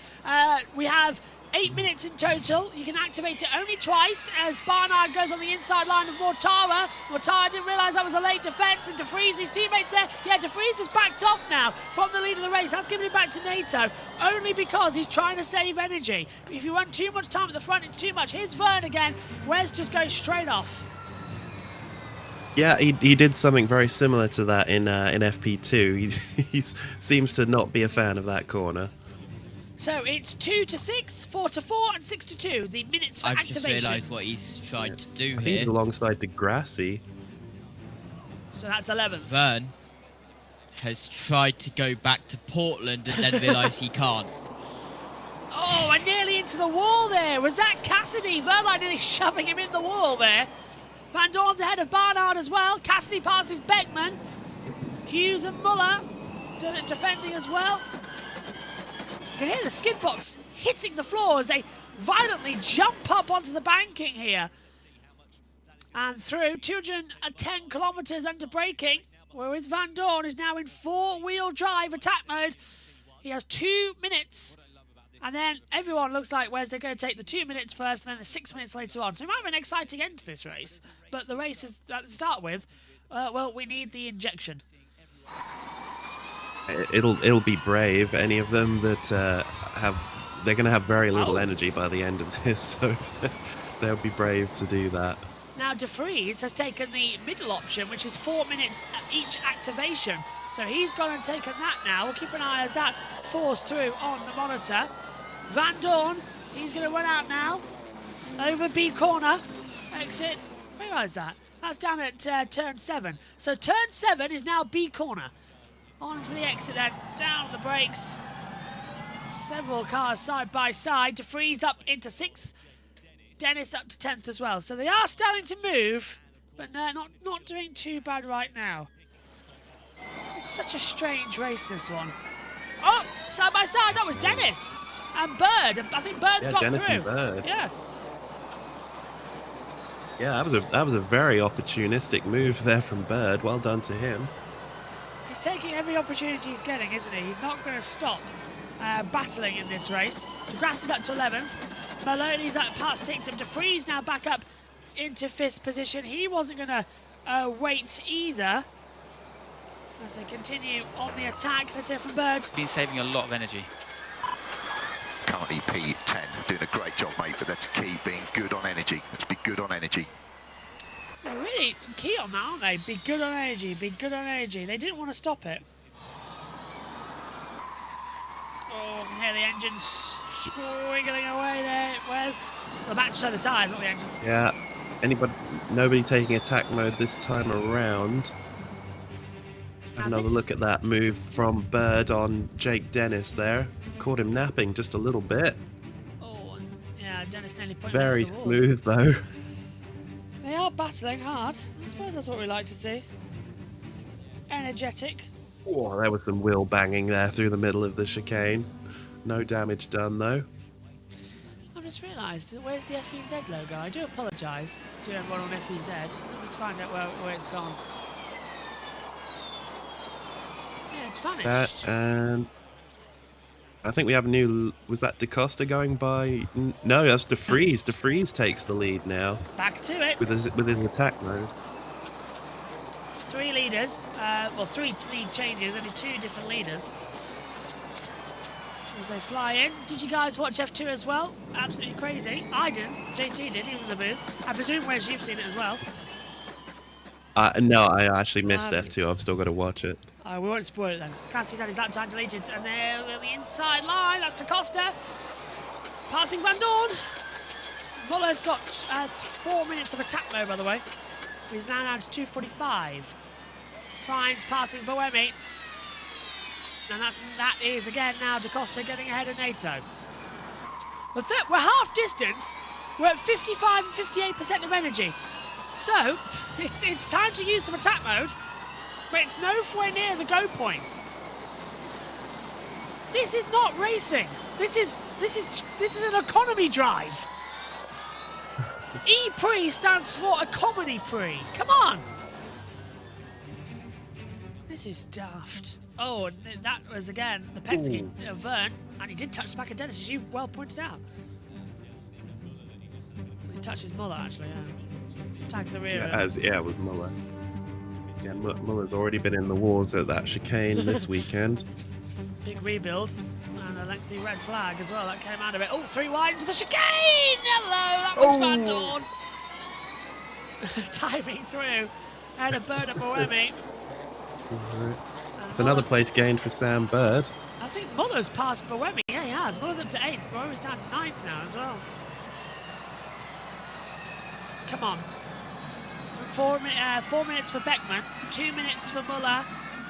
We have 8 minutes in total. You can activate it only twice as Barnard goes on the inside line of Mortara. Mortara didn't realise that was a late defence, and De Vries, his teammates there. Yeah, De Vries has backed off now from the lead of the race. That's giving it back to Nato, only because he's trying to save energy. If you run too much time at the front, it's too much. Here's Vern again. Wes just goes straight off. Yeah, he did something very similar to that in FP2. He seems to not be a fan of that corner. So it's 2 to 6, 4 to 4, and 6 to 2. The minutes for I've activation. just realised what he's trying to do I think here. he's alongside Degrassi. So that's 11th. Vern has tried to go back to Portland and then realised he can't. Oh, and nearly into the wall there. Was that Cassidy? Verline nearly shoving him in the wall there. Van Dorn's ahead of Barnard as well. Cassidy passes Beckman. Hughes and Muller defending as well. You can hear the skid box hitting the floor as they violently jump up onto the banking here. And through 210 kilometres under braking, we're with Van Dorn, who's now in 4-wheel drive attack mode. He has 2 minutes. And then everyone looks like they're going to take the 2 minutes first and then the 6 minutes later on. So it might have an exciting end to this race. But the race is, to start with, well, we need the injection. It'll be brave. Any of them that they're going to have very little energy by the end of this, so they'll be brave to do that. Now De Vries has taken the middle option, which is 4 minutes each activation. So he's gone and taken that now. We'll keep an eye as that falls through on the monitor. Van Dorn, he's going to run out now. Over B corner. Exit. Where is that? That's down at turn 7. So turn 7 is now B corner. On to the exit then. Down the brakes. Several cars side by side. De Vries up into 6th. Dennis up to 10th as well. So they are starting to move, but no, not doing too bad right now. It's such a strange race, this one. Oh, side by side, that was Dennis and Bird. I think Bird's got Dennis through. And Bird. Yeah. That was a very opportunistic move there from Bird. Well done to him. He's taking every opportunity he's getting, isn't he? He's not going to stop battling in this race. DeGrasse is up to 11th. Maloney's up past Ticktum. De Vries now back up into 5th position. He wasn't going to wait either. As they continue on the attack, let's hear from Bird. Been saving a lot of energy. Currently P10, doing a great job, mate, but that's key, being good on energy. Let's be good on energy. They're really key on that, aren't they? Be good on energy, be good on energy. They didn't want to stop it. Oh, I can hear the engines squiggling away there, Wes. The match to the tyres, not the engines. Yeah, nobody taking attack mode this time around. Have another look at that move from Bird on Jake Dennis there. Caught him napping just a little bit. Oh, yeah, Dennis nearly put Very him against the wall. smooth though. They are battling hard. I suppose that's what we like to see. Energetic. Oh, there was some wheel banging there through the middle of the chicane. No damage done though. I've just realised, where's the FEZ logo? I do apologise to everyone on FEZ. Let's find out where it's gone. Yeah, it's vanished. That, and I think we have a new. Was that DaCosta going by? No, that's De Vries. De Vries takes the lead now. Back to it. With his attack mode. 3 leaders. Well, 3 lead changes, only 2 different leaders. As they fly in. Did you guys watch F2 as well? Absolutely crazy. I didn't. JT did. He was in the booth. I presume, Wes, you've seen it as well. No, I actually missed F2. I've still got to watch it. We won't spoil it then. Cassie's had his lap time deleted, and they're on the inside line. That's DaCosta. Passing Van Dorn. Muller's got 4 minutes of attack mode, by the way. He's now down to 2:45. Fines passing Buemi. And that is again now DaCosta getting ahead of NATO. We're half distance. We're at 55 and 58% of energy. So it's time to use some attack mode. but it's nowhere near the go point. This is not racing. This is an economy drive. EPrix stands for Economy Prix. Come on. This is daft. Oh, and that was again the Penske of Vern, and he did touch the back of Dennis, as you well pointed out. He touched his Muller actually. Yeah. He tags the rear. It was Muller. Yeah, Muller's already been in the wars at that chicane this weekend. Big rebuild. And a lengthy red flag as well. That came out of it. Oh, 3 wide into the chicane! Hello, that was Van Dorn. Diving through. Had a bird at Boemi. It's another place gained for Sam Bird. I think Muller's passed Boemi. Yeah, he has. Muller's up to 8th. Boemi's down to 9th now as well. Come on. 4 minutes for Beckman. 2 minutes for Muller.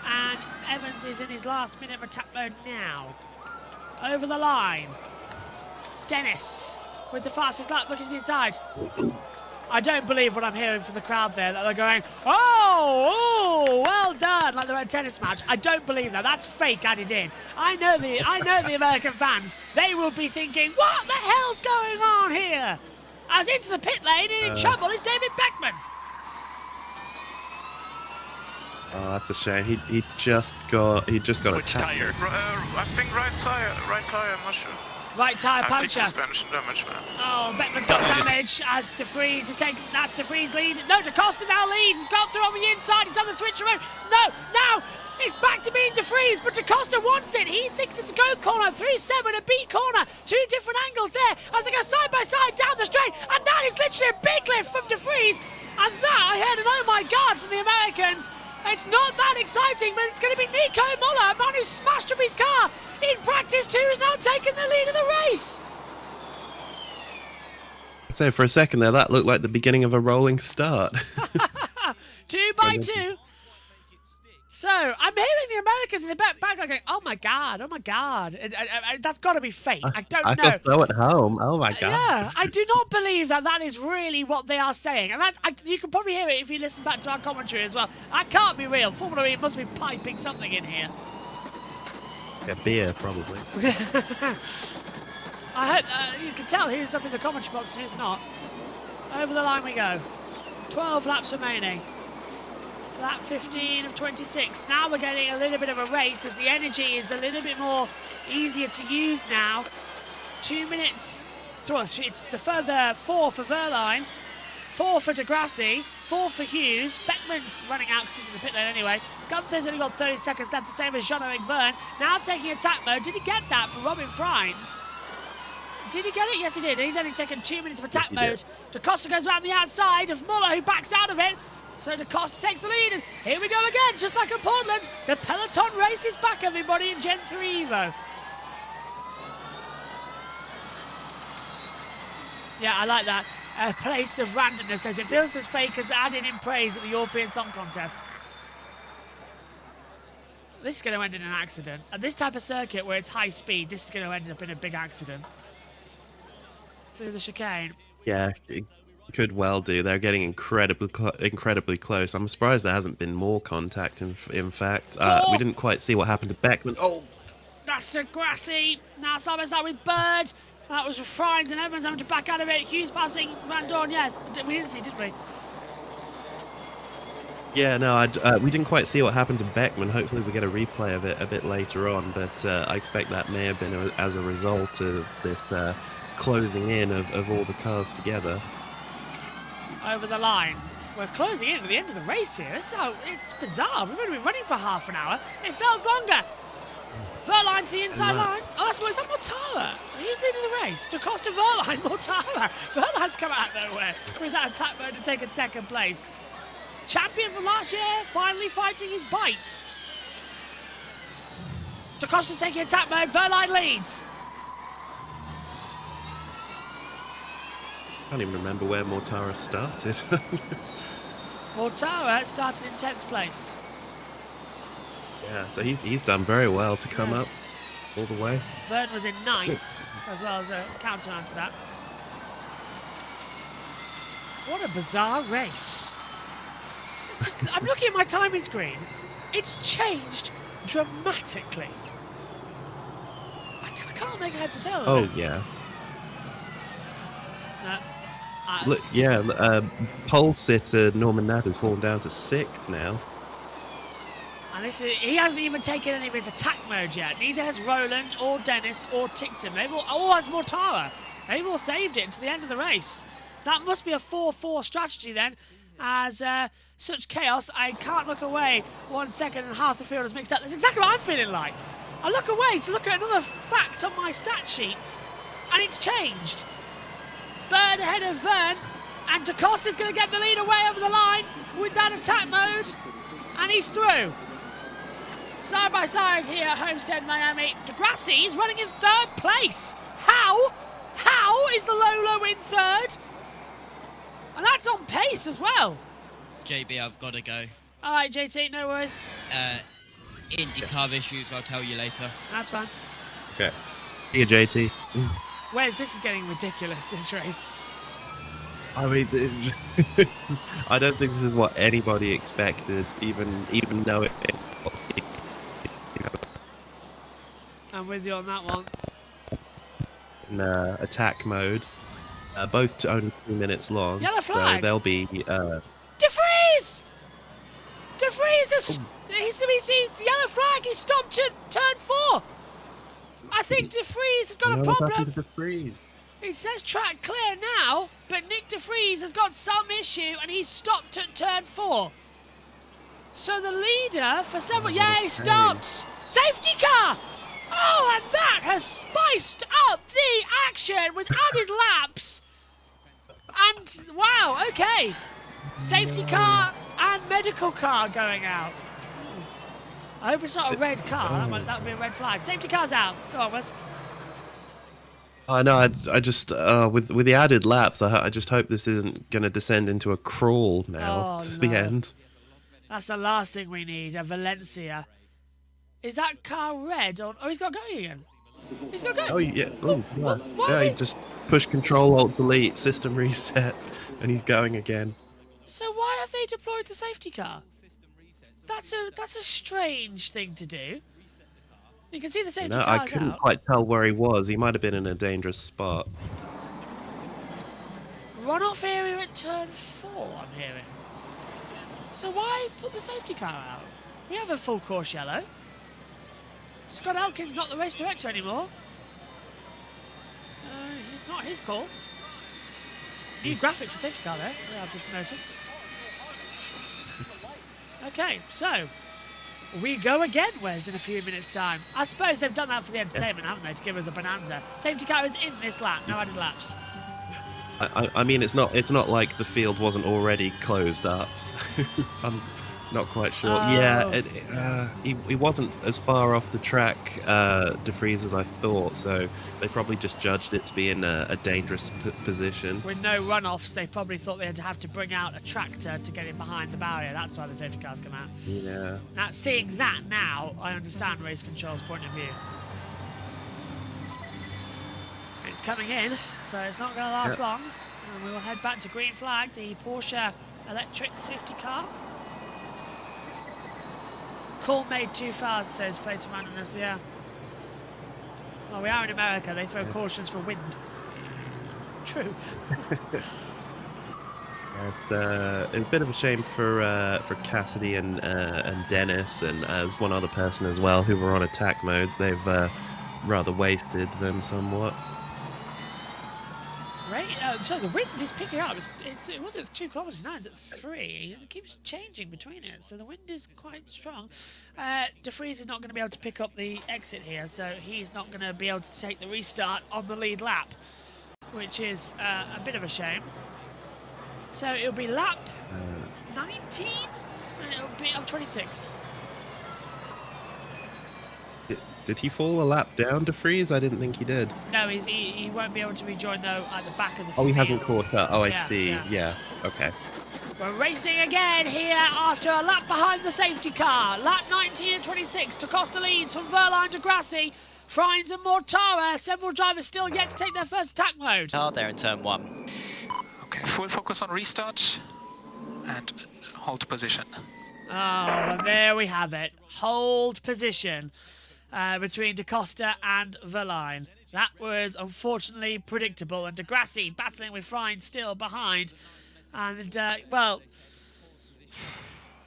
And Evans is in his last minute of attack mode now. Over the line. Dennis with the fastest lap, looking to the inside. I don't believe what I'm hearing from the crowd there, that they're going, oh, well done, like they're at a tennis match. I don't believe that. That's fake added in. I know the American fans. They will be thinking, what the hell's going on here? As into the pit lane and in trouble is David Beckman. Oh, that's a shame. He just got Which attacked. tire? I think right tire, I'm not sure. Right tyre I think puncture. suspension damage, man. Oh, Beckman's got damage as De Vries has taken. That's De Vries lead. No, Da Costa now leads. He's gone through on the inside. He's done the switch around. No, now it's back to being De Vries, but Da Costa wants it. He thinks it's a go corner through 7, a beat corner. 2 different angles there as they go side by side down the straight, and that is literally a big lift from De Vries. And that I heard an oh my god from the Americans. It's not that exciting, but it's going to be Nico Muller, a man who smashed up his car in practice 2, is now taking the lead of the race. So for a second there, that looked like the beginning of a rolling start. 2 by 2. So I'm hearing the Americans in the background going, "Oh my god, oh my god!" That's got to be fake. I don't know. I guess so at home. Oh my god. Yeah, I do not believe that is really what they are saying, and you can probably hear it if you listen back to our commentary as well. That can't be real. Formula E must be piping something in here. Yeah, beer probably. I hope you can tell who's up in the commentary box and who's not. Over the line we go. 12 laps remaining. Lap 15 of 26. Now we're getting a little bit of a race as the energy is a little bit more easier to use now. 2 minutes. It's a further 4 for Verline, 4 for Degrassi, 4 for Hughes. Beckman's running out because he's in the pit lane anyway. Gunther's only got 30 seconds left, the same as Jean-Eric Verne. Now taking attack mode. Did he get that from Robin Frines? Did he get it? Yes, he did. He's only taken 2 minutes of attack mode. Da Costa goes around the outside of Muller, who backs out of it. So Da Costa takes the lead, and here we go again, just like in Portland. The peloton race is back, everybody, in Gen 3 Evo. Yeah, I like that. A place of randomness, as it feels as fake as adding in praise at the European Song Contest. This is going to end in an accident. At this type of circuit where it's high speed, this is going to end up in a big accident. Through the chicane. Yeah, it could well do. They're getting incredibly close. I'm surprised there hasn't been more contact, in fact. We didn't quite see what happened to Beckman. Oh! That's Degrassi. Now side by side with Bird. That was Frines and Evans having to back out of it. Hughes passing Van Dorn. Yes, we didn't see, did we? Yeah, no, we didn't quite see what happened to Beckman. Hopefully we get a replay of it a bit later on, but I expect that may have been as a result of this closing in of all the cars together. Over the line. We're closing in at the end of the race here. It's bizarre. We've only been running for half an hour. It feels longer. Verline to the inside line. Oh, is that Mortara? Who's leading the race? Da Costa, Verline, Mortara. Verline's come out of nowhere with that attack mode to take in second place. Champion from last year, finally fighting his bite. Da Costa's taking attack mode. Verline leads. I can't even remember where Mortara started. Mortara started in 10th place. Yeah, so he's done very well to come up all the way. Verne was in 9th, as well as a counter to that. What a bizarre race. I'm looking at my timing screen. It's changed dramatically. I can't make head to tail of Oh, it. yeah. No. Look, yeah, pole sitter Norman Natt has fallen down to 6th now. And he hasn't even taken any of his attack mode yet. Neither has Roland or Dennis or Tickton. Maybe or has Mortara. They've all saved it until the end of the race. That must be a 4-4 strategy then, as such chaos. I can't look away 1 second and half the field is mixed up. That's exactly what I'm feeling like. I look away to look at another fact on my stat sheets, and it's changed. Bird ahead of Vern, and DaCosta's going to get the lead away over the line with that attack mode, and he's through. Side by side here at Homestead, Miami. Degrassi is running in 3rd place. How? How is the Lolo in 3rd? And that's on pace as well. JB, I've got to go. All right, JT, no worries. IndyCar issues, I'll tell you later. That's fine. Okay. See you, JT. Where's this is getting ridiculous, this race. I mean, I don't think this is what anybody expected, even though it I'm with you on that one. in attack mode. Both only 2 minutes long. Yellow flag. So they'll be. DeFries! DeFries is. He's yellow flag. He stopped at turn 4. I think DeFries has got a problem. It says track clear now, but Nick DeFries has got some issue and he's stopped at turn 4. So the leader for several. Yeah, he stopped. Safety car! Oh, and that has spiced up the action with added laps. And, wow, okay. Safety car and medical car going out. I hope it's not a red car. That would be a red flag. Safety car's out. Go on, Wes. I know. I just with the added laps, I just hope this isn't going to descend into a crawl now to the end. That's the last thing we need. A Valencia. Is that car red? Or, oh, he's got going again. He's got going. Oh yeah. Oh, yeah. He just push Control Alt Delete, system reset, and he's going again. So why have they deployed the safety car? That's a strange thing to do. You can see the safety car's I couldn't quite tell where he was. He might have been in a dangerous spot. Runoff area at turn 4, I'm hearing. So why put the safety car out? We have a full course yellow. Scott Elkin's not the race director anymore. So it's not his call. New graphic for safety car there, I've just noticed. Okay, so we go again, Wes, in a few minutes' time. I suppose they've done that for the entertainment, haven't they, to give us a bonanza. Safety car is in this lap, no added laps. I mean, it's not like the field wasn't already closed up. So I'm not quite sure. Oh. Yeah, he wasn't as far off the track, DeFries, as I thought. So they probably just judged it to be in a dangerous position. With no runoffs, they probably thought they'd have to bring out a tractor to get him behind the barrier. That's why the safety car's come out. Yeah. Now, seeing that now, I understand Race Control's point of view. It's coming in, so it's not going to last long. And we will head back to green flag, the Porsche electric safety car. Call made too fast, says Place of Randomness, yeah. Well, we are in America, they throw cautions for wind. True. It's a bit of a shame for Cassidy and Dennis, and as one other person as well, who were on attack modes. They've rather wasted them somewhat. Right, so the wind is picking up. It was at 2 kilometers now. It's at 3. It keeps changing between it, so the wind is quite strong. DeFries is not going to be able to pick up the exit here, so he's not going to be able to take the restart on the lead lap, which is a bit of a shame. So it'll be lap 19, and it'll be up 26. Did he fall a lap down, DeFries? I didn't think he did. No, he won't be able to rejoin, though, at the back of the field. Oh, he hasn't caught up. Oh, I Yeah, see. yeah. Yeah, okay. We're racing again here after a lap behind the safety car. Lap 19 and 26. DaCosta leads from Verline to Grassi. Frines and Mortara. Several drivers still yet to take their first attack mode. Hard there in turn 1. Okay, full focus on restart. And hold position. Oh, well, there we have it. Hold position between DaCosta and Verline. That was unfortunately predictable, and Degrassi battling with Frein still behind. And, well,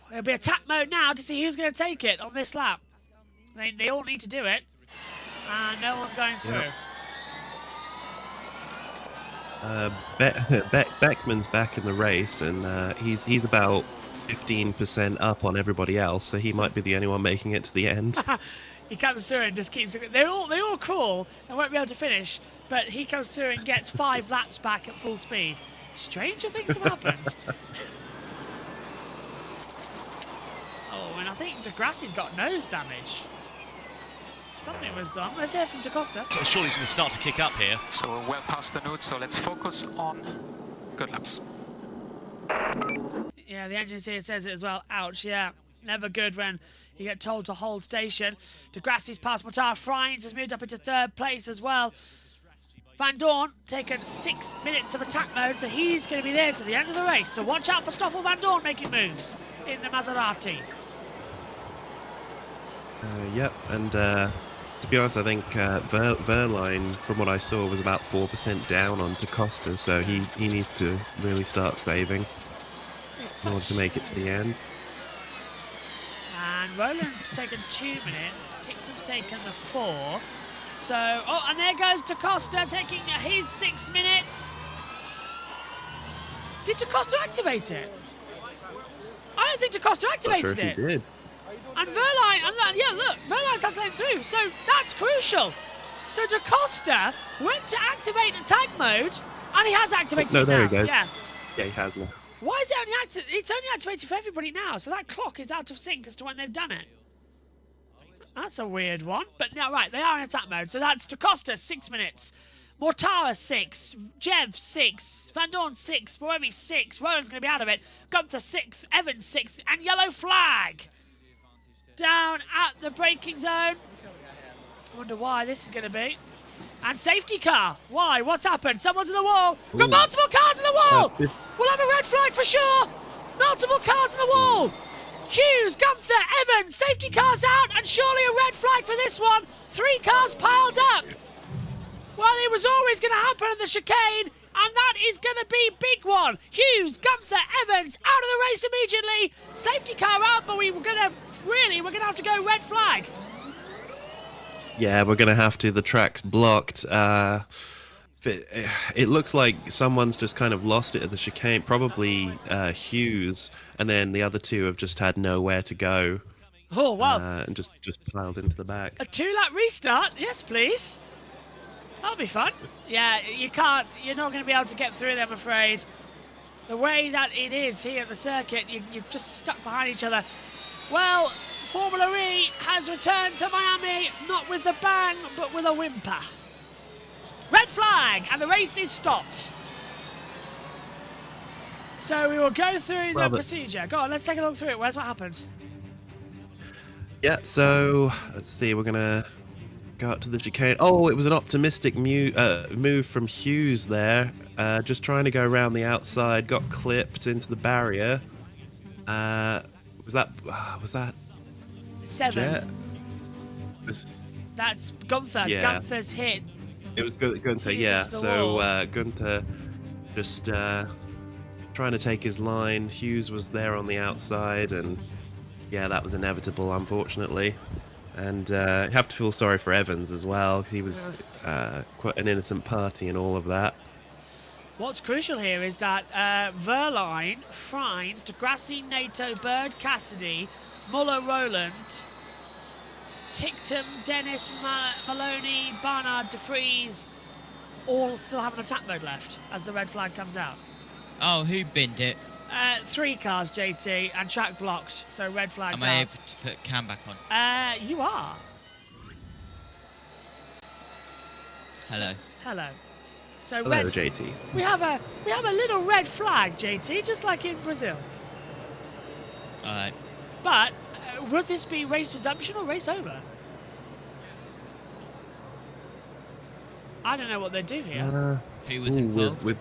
it'll be attack mode now to see who's going to take it on this lap. They all need to do it, and no one's going through. Beckman's back in the race, and he's about 15% up on everybody else, so he might be the only one making it to the end. He comes through and just keeps... They all crawl and won't be able to finish, but he comes through and gets 5 laps back at full speed. Stranger things have happened. Oh, and I think Degrassi's got nose damage. Something was done. Let's hear from DaCosta. Surely he's going to start to kick up here. So we're well past the node, so let's focus on good laps. Yeah, the engine here says it as well. Ouch, yeah. Never good when you get told to hold station. Degrassi's past Mortar. Freins has moved up into 3rd place as well. Van Dorn taken 6 minutes of attack mode, so he's going to be there to the end of the race. So watch out for Stoffel Van Dorn making moves in the Maserati. Yep, and to be honest, I think Verline, from what I saw, was about 4% down on DaCosta, so he needs to really start saving in order to make it to the end. And Roland's taken 2 minutes, Ticton's taken the 4. So, oh, and there goes DaCosta taking his 6 minutes. Did DaCosta activate it? I don't think DaCosta activated it. He did. And Verline, yeah, look, Verline's halfway through, so that's crucial. So DaCosta went to activate attack mode, and he has activated it there now. he goes. Yeah. Yeah, he has now. Why is it only activated? It's only activated for everybody now, so that clock is out of sync as to when they've done it. That's a weird one. But now, right, they are in attack mode, so that's DaCosta, 6 minutes. Mortara, 6. Jev, 6. Van Dorn, 6. Boemi, 6. Roland's going to be out of it. Gunther, 6th. Evans, 6th. And yellow flag. Down at the braking zone. I wonder why this is going to be. And safety car. Why? What's happened? Someone's in the wall. We've got multiple cars in the wall. We'll have a red flag for sure. Multiple cars in the wall. Hughes, Gunther, Evans, safety cars out, and surely a red flag for this one. 3 cars piled up. Well, it was always going to happen in the chicane, and that is going to be big one. Hughes, Gunther, Evans out of the race immediately. Safety car out, but we're going to have to go red flag. Yeah, we're going to have to. The track's blocked. It looks like someone's just kind of lost it at the chicane, probably Hughes, and then the other 2 have just had nowhere to go. Oh, wow. And just piled into the back. A 2-lap restart? Yes, please. That'll be fun. Yeah, you're not going to be able to get through them, I'm afraid. The way that it is here at the circuit, you're just stuck behind each other. Well, Formula E has returned to Miami, not with a bang, but with a whimper. Red flag, and the race is stopped. So we will go through the procedure. Go on, let's take a look through it. Where's what happened? Yeah, so let's see. We're going to go up to the chicane. Oh, it was an optimistic move from Hughes there. Just trying to go around the outside. Got clipped into the barrier. Was that 7. Jet? That's Gunther. Yeah. Gunther's hit. It was Gunther, Hughes yeah. into the So wall. Gunther just trying to take his line. Hughes was there on the outside, and yeah, that was inevitable, unfortunately. And you have to feel sorry for Evans as well. He was quite an innocent party in all of that. What's crucial here is that Verline, Freins, Degrassi, Nato, Bird, Cassidy, Muller, Roland, Tictum, Dennis, Maloney, Barnard, DeFries, all still have an attack mode left as the red flag comes out. Oh, who binned it? 3 cars, JT, and track blocked, so red flags Am I out. able to put Cam back on? You are. Hello. Hello. So Hello, red, JT. We have a little red flag, JT, just like in Brazil. Alright. But would this be race resumption or race over? I don't know what they do here. Who was involved?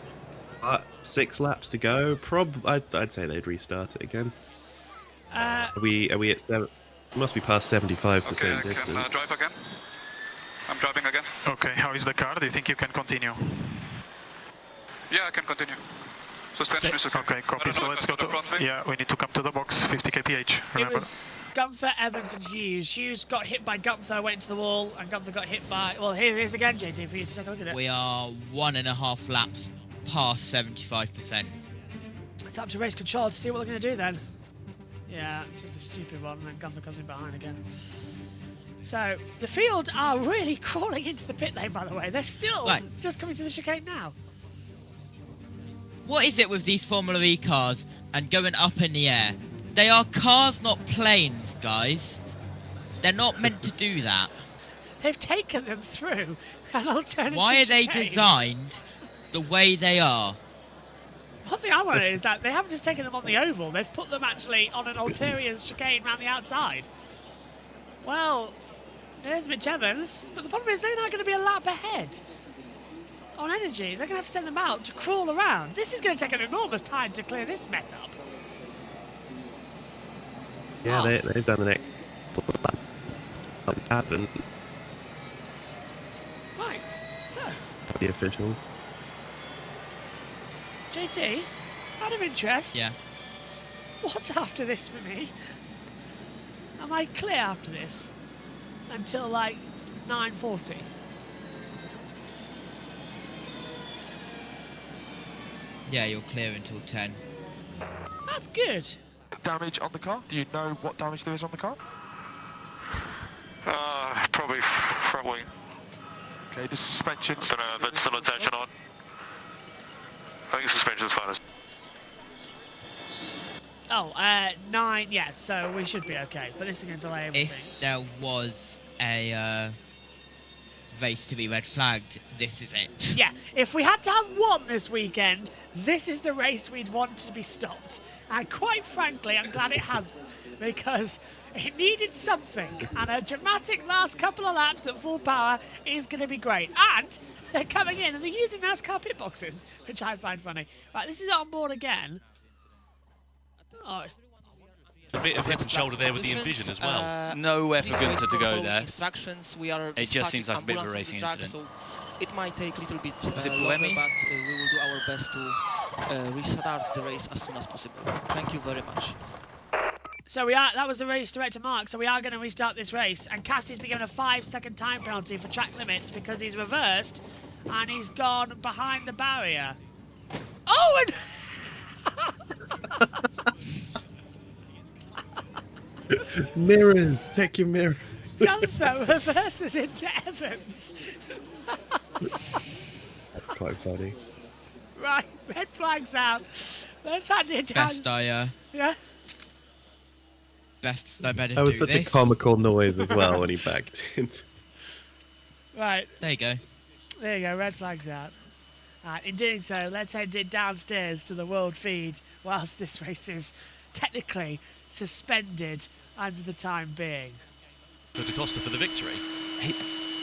6 laps to go. I'd say they'd restart it again. Are we at 7? Must be past 75% Okay, distance. I can drive again. I'm driving again. Okay, how is the car? Do you think you can continue? Yeah, I can continue. Suspension is okay. Okay, copy. So let's go to... Yeah, we need to come to the box, 50 kph, remember? It was Gunther, Evans and Hughes. Hughes got hit by Gunther, went into the wall, and Gunther got hit by... Well, here he is again, JT, for you to take a look at it. We are 1.5 laps past 75%. It's up to race control to see what they're going to do then. Yeah, it's just a stupid one, and then Gunther comes in behind again. So, the field are really crawling into the pit lane, by the way. They're still just coming to the chicane now. What is it with these Formula E cars and going up in the air? They are cars, not planes, guys. They're not meant to do that. They've taken them through an alternative Why are they chicane. designed the way they are? One thing I want to know is that they haven't just taken them on the oval, they've put them actually on an ulterior chicane around the outside. Well, there's Mitch Evans, but the problem is they're not going to be a lap ahead on energy. They're going to have to send them out to crawl around. This is going to take an enormous time to clear this mess up. Yeah, they've done an excellent lap. Happened. Right, so... The officials. JT, out of interest, yeah. What's after this for me? Am I clear after this? Until like 9:40? Yeah, you're clear until 10. That's good. Damage on the car? Do you know what damage there is on the car? Probably front wing. Okay, the suspension. Don't know, but still attention on. I think suspension's fine. Oh, 9, yeah, so we should be okay. But this is going to delay everything. If there was a race to be red flagged, this is it. Yeah, if we had to have one this weekend, this is the race we'd want to be stopped. And quite frankly, I'm glad it has, because it needed something. And a dramatic last couple of laps at full power is going to be great. And they're coming in and they're using NASCAR pit boxes, which I find funny. Right, this is on board again. Oh, it's a bit of hip and shoulder there with the Envision as well. Nowhere for Gunther to go there. Instructions. We are it just seems like a bit of a racing incident. So it might take a little bit Was it longer, Buemi? but we will do our best to restart the race as soon as possible. Thank you very much. So that was the race director Mark, so we are going to restart this race. And Cassie's been given a 5-second time penalty for track limits because he's reversed and he's gone behind the barrier. Oh, and... Mirrors, check your mirrors. Gunther reverses into Evans. That's quite funny. Right, red flag's out. Let's hand it down. Yeah? Best I better do this. That was such a comical noise as well when he backed in. Right. There you go. There you go, red flag's out. In doing so, let's head downstairs to the world feed whilst this race is technically suspended under the time being. For Da Costa for the victory.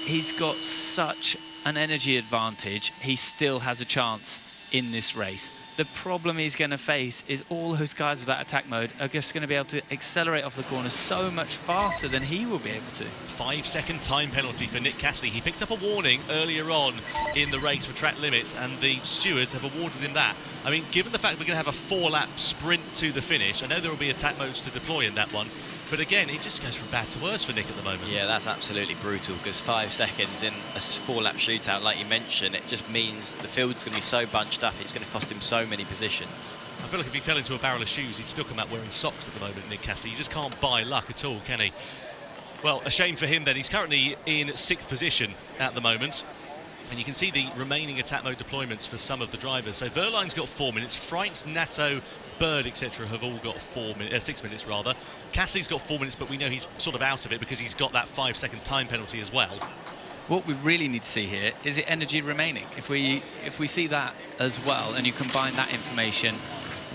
He's got such an energy advantage. He still has a chance in this race. The problem he's going to face is all those guys with that attack mode are just going to be able to accelerate off the corner so much faster than he will be able to. 5-second time penalty for Nick Cassidy. He picked up a warning earlier on in the race for track limits, and the stewards have awarded him that. I mean, given the fact we're going to have a 4-lap sprint to the finish, I know there will be attack modes to deploy in that one, but again, it just goes from bad to worse for Nick at the moment. Yeah, that's absolutely brutal, because 5 seconds in a 4-lap shootout, like you mentioned, it just means the field's going to be so bunched up, it's going to cost him so many positions. I feel like if he fell into a barrel of shoes, he'd still come out wearing socks at the moment, Nick Cassidy. You just can't buy luck at all, can he? Well, a shame for him then. He's currently in 6th position at the moment. And you can see the remaining attack mode deployments for some of the drivers. So Verline's got 4 minutes, Freitz, Natto, Bird, etc. have all got 6 minutes rather. Cassidy's got 4 minutes, but we know he's sort of out of it because he's got that 5-second time penalty as well. What we really need to see here is it energy remaining. If we see that as well, and you combine that information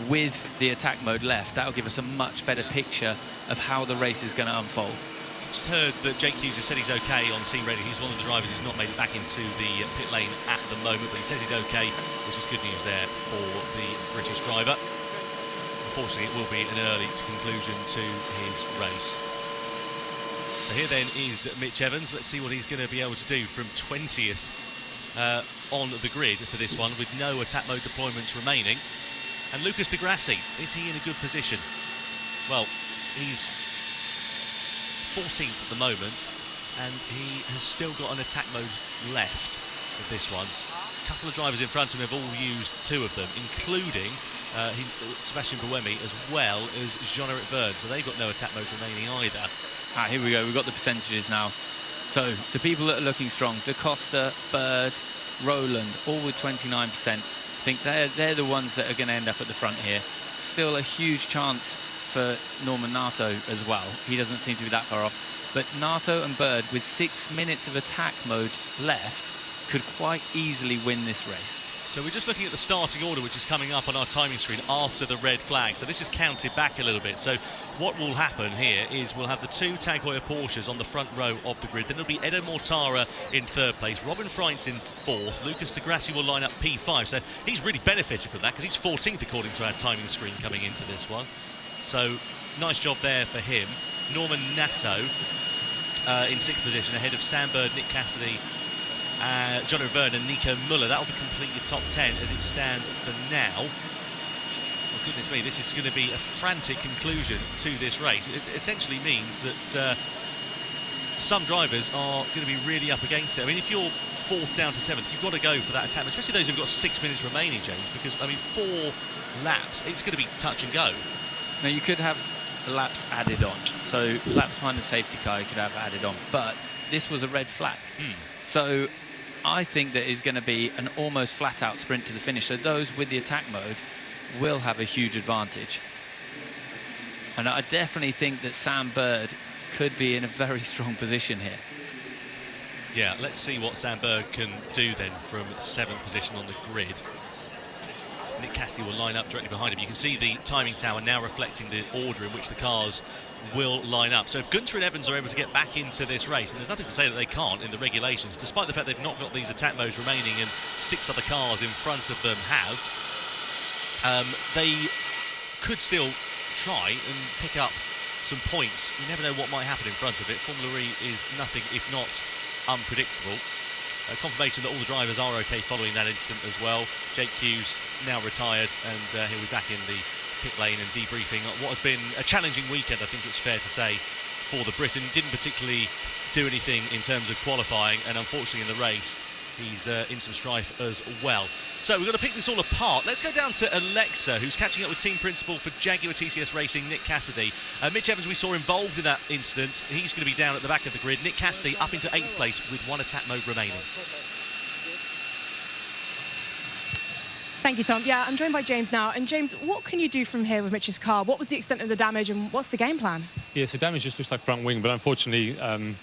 with the attack mode left, that'll give us a much better picture of how the race is going to unfold. just heard that Jake Hughes has said he's okay on team radio. He's one of the drivers who's not made it back into the pit lane at the moment, but he says he's okay, which is good news there for the British driver. Unfortunately, it will be an early conclusion to his race. So here then is Mitch Evans. Let's see what he's going to be able to do from 20th on the grid for this one, with no attack mode deployments remaining. And Lucas Di Grassi, is he in a good position? Well, he's 14th at the moment, and he has still got an attack mode left of this one. A couple of drivers in front of him have all used 2 of them, including Sebastian Buemi as well as Jean-Eric Bird, so they've got no attack mode remaining either. Here we go, we've got the percentages now. So the people that are looking strong, Da Costa, Bird, Roland, all with 29%. I think they're the ones that are going to end up at the front here. Still a huge chance for Norman Nato as well. He doesn't seem to be that far off. But Nato and Bird, with 6 minutes of attack mode left, could quite easily win this race. So we're just looking at the starting order, which is coming up on our timing screen after the red flag. So this is counted back a little bit. So what will happen here is we'll have the 2 Tag Heuer Porsches on the front row of the grid. Then it'll be Edo Mortara in 3rd place, Robin Freitz in 4th, Lucas Di Grassi will line up P5. So he's really benefited from that because he's 14th according to our timing screen coming into this one. So nice job there for him. Norman Nato in 6th position, ahead of Sam Bird, Nick Cassidy, John O'Byrne and Nico Muller. That'll be complete your top 10 as it stands for now. Oh, goodness me, this is going to be a frantic conclusion to this race. It essentially means that some drivers are going to be really up against it. I mean, if you're 4th down to 7th, you've got to go for that attack, especially those who've got 6 minutes remaining, James, because, I mean, 4 laps, it's going to be touch and go. Now, you could have laps added on. So laps behind the safety car you could have added on. But this was a red flag. So I think that is going to be an almost flat-out sprint to the finish. So those with the attack mode will have a huge advantage. And I definitely think that Sam Bird could be in a very strong position here. Yeah, let's see what Sam Bird can do then from 7th position on the grid. Nick Cassidy will line up directly behind him. You can see the timing tower now reflecting the order in which the cars will line up. So if Gunter and Evans are able to get back into this race, and there's nothing to say that they can't in the regulations, despite the fact they've not got these attack modes remaining and 6 other cars in front of them have, they could still try and pick up some points. You never know what might happen in front of it. Formula E is nothing if not unpredictable. Confirmation that all the drivers are okay following that incident as well. Jake Hughes now retired, and he'll be back in the pit lane and debriefing what has been a challenging weekend, I think it's fair to say, for the Briton. Didn't particularly do anything in terms of qualifying, and unfortunately in the race he's in some strife as well. So we've got to pick this all apart. Let's go down to Alexa, who's catching up with team principal for Jaguar TCS Racing, Nick Cassidy. Mitch Evans we saw involved in that incident. He's going to be down at the back of the grid. Nick Cassidy up into 8th place with 1 attack mode remaining. Thank you, Tom. Yeah, I'm joined by James now. And James, what can you do from here with Mitch's car? What was the extent of the damage and what's the game plan? Yeah, so damage just looks like front wing, but unfortunately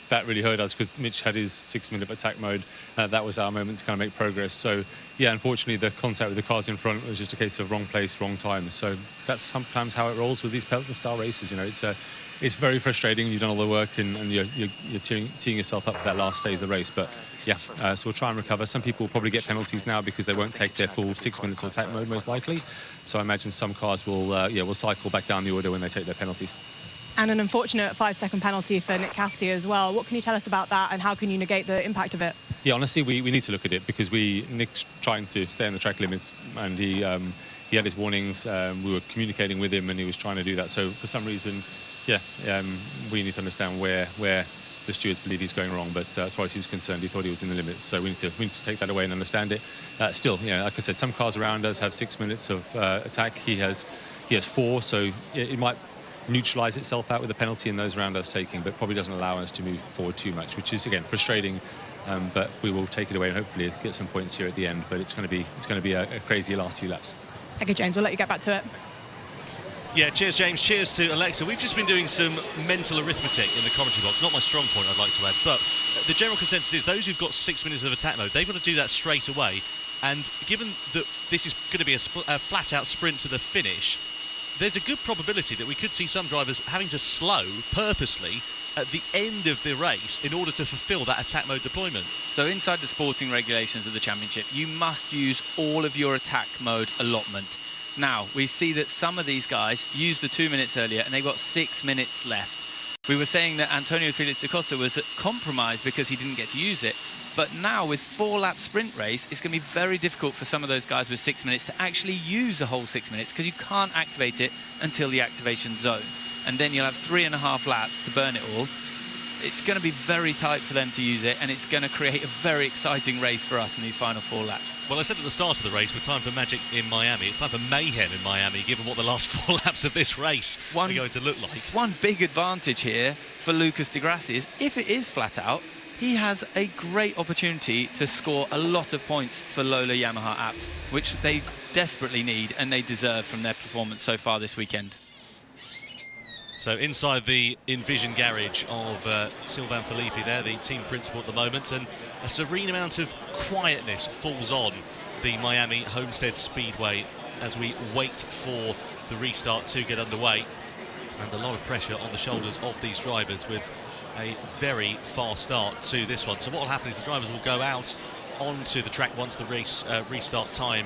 that really hurt us because Mitch had his 6-minute attack mode. That was our moment to kind of make progress. So yeah, unfortunately the contact with the cars in front was just a case of wrong place, wrong time. So that's sometimes how it rolls with these Peloton style races. You know, it's very frustrating. You've done all the work and you're teeing yourself up for that last phase of the race. But yeah, so we'll try and recover. Some people will probably get penalties now because they won't take their full 6 minutes of attack mode most likely. So I imagine some cars will will cycle back down the order when they take their penalties. And an unfortunate 5-second penalty for Nick Cassidy as well. What can you tell us about that and how can you negate the impact of it? Yeah, honestly, we need to look at it because Nick's trying to stay on the track limits and he had his warnings. We were communicating with him and he was trying to do that. So for some reason, we need to understand where the stewards believe he's going wrong. But as far as he was concerned, he thought he was in the limits. So we need to take that away and understand it. Still, like I said, some cars around us have 6 minutes of attack. He has 4, so it might neutralise itself out with the penalty in those around us taking, but probably doesn't allow us to move forward too much, which is again frustrating. But we will take it away and hopefully get some points here at the end. But it's going to be a crazy last few laps. Okay, James, we'll let you get back to it. Yeah, cheers, James. Cheers to Alexa. We've just been doing some mental arithmetic in the commentary box. Not my strong point, I'd like to add. But the general consensus is those who've got 6 minutes of attack mode, they've got to do that straight away. And given that this is going to be a flat-out sprint to the finish, there's a good probability that we could see some drivers having to slow purposely at the end of the race in order to fulfill that attack mode deployment. So inside the sporting regulations of the championship, you must use all of your attack mode allotment. Now, we see that some of these guys used the 2 minutes earlier and they've got 6 minutes left. We were saying that Antonio Felix da Costa was compromised because he didn't get to use it. But now with 4-lap sprint race, it's going to be very difficult for some of those guys with 6 minutes to actually use a whole 6 minutes because you can't activate it until the activation zone. And then you'll have 3.5 laps to burn it all. It's going to be very tight for them to use it, and it's going to create a very exciting race for us in these final 4 laps. Well, I said at the start of the race, we're time for magic in Miami. It's time for mayhem in Miami, given what the last 4 laps of this race are going to look like. One big advantage here for Lucas Di Grassi is if it is flat out, he has a great opportunity to score a lot of points for Lola Yamaha Apt, which they desperately need and they deserve from their performance so far this weekend. So inside the Envision garage of Sylvain Filippi there, the team principal at the moment, and a serene amount of quietness falls on the Miami Homestead Speedway as we wait for the restart to get underway. And a lot of pressure on the shoulders of these drivers with a very fast start to this one. So what will happen is the drivers will go out onto the track once the race restart time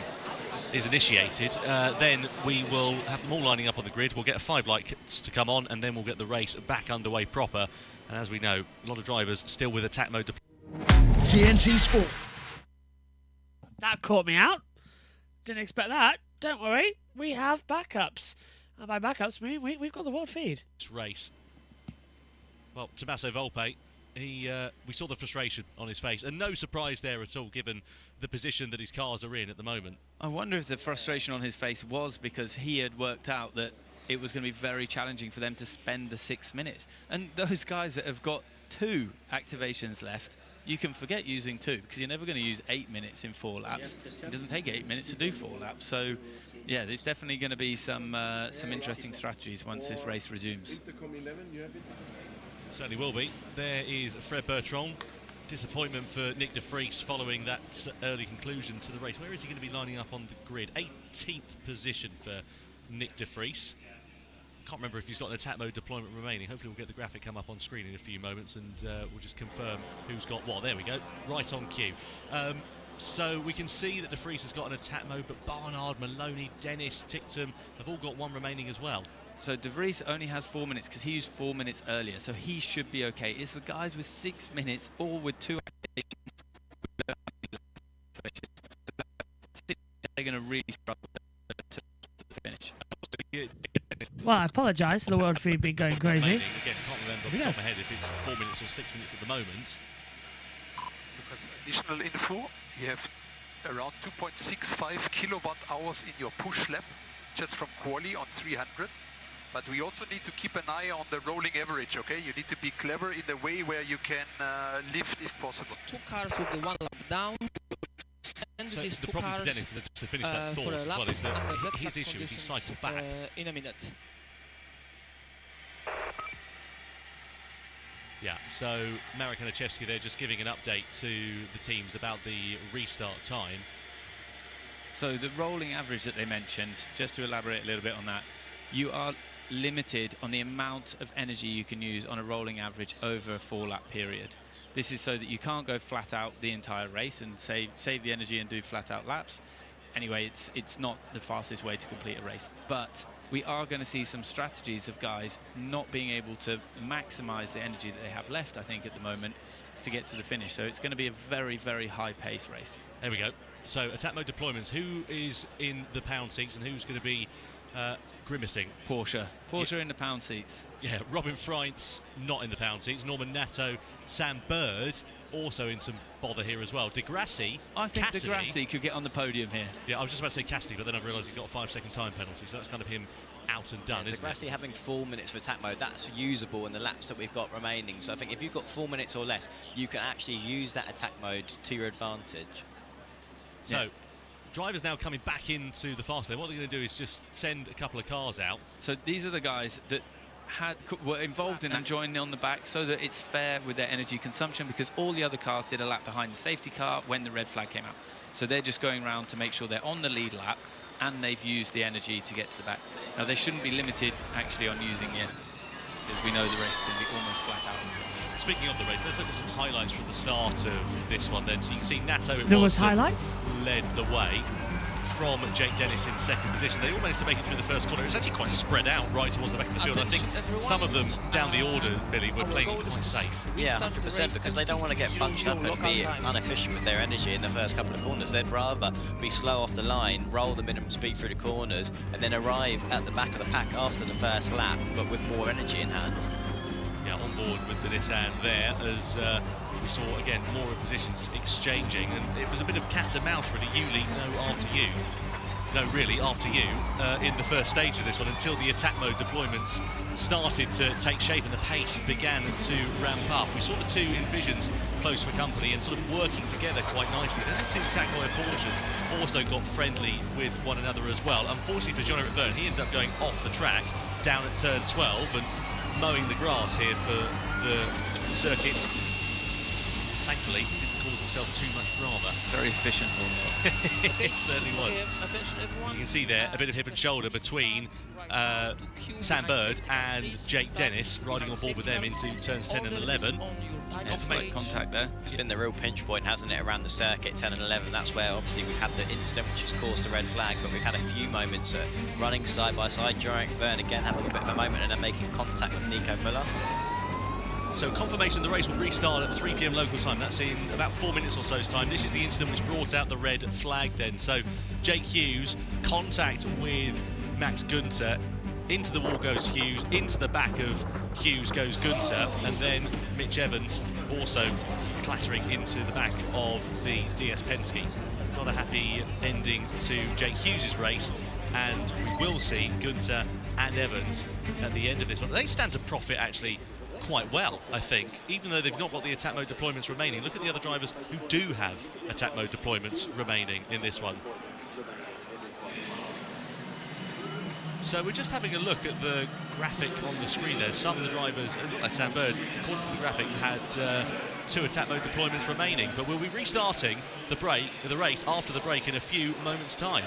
is initiated. Then we will have them all lining up on the grid. We'll get 5 lights to come on, and then we'll get the race back underway proper. And as we know, a lot of drivers still with attack mode. TNT Sport. That caught me out. Didn't expect that. Don't worry, we have backups. And by backups, we've got the world feed. This race. Well, Tommaso Volpe, we saw the frustration on his face, and no surprise there at all, given the position that his cars are in at the moment. I wonder if the frustration on his face was because he had worked out that it was going to be very challenging for them to spend the 6 minutes. And those guys that have got 2 activations left, you can forget using 2 because you're never going to use 8 minutes in 4 laps. It doesn't take 8 minutes to do 4 laps. So, yeah, there's definitely going to be some interesting strategies once this race resumes. Certainly will be. There is Fred Bertrand. Disappointment for Nick de Vries following that early conclusion to the race. Where is he going to be lining up on the grid? 18th position for Nick de Vries. Can't remember if he's got an attack mode deployment remaining. Hopefully we'll get the graphic come up on screen in a few moments, and we'll just confirm who's got what. There we go, right on cue. So we can see that de Vries has got an attack mode, but Barnard, Maloney, Dennis, Tictum have all got one remaining as well. So De Vries only has 4 minutes because he used 4 minutes earlier, so he should be okay. It's the guys with 6 minutes, all with 2 activations. They're going to really struggle to finish. Well, I apologise for the world feed being going crazy. Again, can't remember off the top of my head if it's 4 minutes or 6 minutes at the moment. Because additional info, you have around 2.65 kilowatt hours in your push lap, just from quali on 300. But we also need to keep an eye on the rolling average, okay? You need to be clever in the way where you can lift if possible. 2 cars with the 1 lap down. So the problem for Dennis is to finish that fourth as well is that his issue is he cycled back. In a minute. Yeah, so Marek Aniszewski there just giving an update to the teams about the restart time. So the rolling average that they mentioned, just to elaborate a little bit on that, you are limited on the amount of energy you can use on a rolling average over a 4-lap period. This is so that you can't go flat out the entire race and save the energy and do flat out laps. Anyway, it's not the fastest way to complete a race. But we are going to see some strategies of guys not being able to maximize the energy that they have left, I think, at the moment, to get to the finish. So it's going to be a very, very high-pace race. There we go. So attack mode deployments. Who is in the pound seats and who's going to be grimacing? Porsche in the pound seats. Yeah, Robin Freintz not in the pound seats. Norman Nato, Sam Bird also in some bother here as well. De Grassi, I think Cassidy, De Grassi could get on the podium here. Yeah, I was just about to say Cassidy, but then I've realised he's got a 5-second time penalty, so that's kind of him out and done, isn't it? De Grassi having 4 minutes for attack mode, that's usable in the laps that we've got remaining. So I think if you've got 4 minutes or less, you can actually use that attack mode to your advantage. So, drivers now coming back into the fast lane. What they're going to do is just send a couple of cars out. So these are the guys that were involved in that joining on the back so that it's fair with their energy consumption, because all the other cars did a lap behind the safety car when the red flag came out. So they're just going around to make sure they're on the lead lap and they've used the energy to get to the back. Now, they shouldn't be limited, actually, on using it, because we know the race is going to be almost flat out. Speaking of the race, let's look at some highlights from the start of this one then. So you can see Nato There was highlights? led the way from Jake Dennis in second position. They all managed to make it through the first corner. It was actually quite spread out right towards the back of the field. I think some of them down the order, Billy, were playing it quite safe. Yeah, 100%, because they don't want to get bunched up and be inefficient with their energy in the first couple of corners. They'd rather be slow off the line, roll the minimum speed through the corners, and then arrive at the back of the pack after the first lap, but with more energy in hand. Yeah, on board with the Nissan there, as we saw, again, more positions exchanging, and it was a bit of cat and mouse, really. You lead, no, after you. No, really, after you, in the first stage of this one, until the attack mode deployments started to take shape and the pace began to ramp up. We saw the two Envisions close for company and sort of working together quite nicely. Then the two attack mode Porsches also got friendly with one another as well. Unfortunately for Jean-Eric Vergne, he ended up going off the track down at turn 12 and mowing the grass here for the circuit. Thankfully, he didn't cause himself too much drama. Very efficient. It certainly was. You can see there a bit of hip and shoulder between Sam Bird and Jake Dennis, riding on board with them into turns 10 and 11. Yeah, slight contact there. It's been the real pinch point, hasn't it, around the circuit, 10 and 11. That's where, obviously, we've had the incident which has caused the red flag, but we've had a few moments running side by side. Jean-Eric Vergne, again, having a bit of a moment and then making contact with Nico Müller. So confirmation the race will restart at 3 p.m. local time. That's in about 4 minutes or so's time. This is the incident which brought out the red flag then. So Jake Hughes, contact with Max Günther. Into the wall goes Hughes, into the back of Hughes goes Günther, and then Mitch Evans also clattering into the back of the DS Penske. Not a happy ending to Jake Hughes' race, and we will see Günther and Evans at the end of this one. They stand to profit, actually, quite well, I think, even though they've not got the attack mode deployments remaining. Look at the other drivers who do have attack mode deployments remaining in this one. So we're just having a look at the graphic on the screen there. Some of the drivers, like Sam Bird, according to the graphic, had 2 attack mode deployments remaining, but we'll be restarting the race after the break in a few moments' time.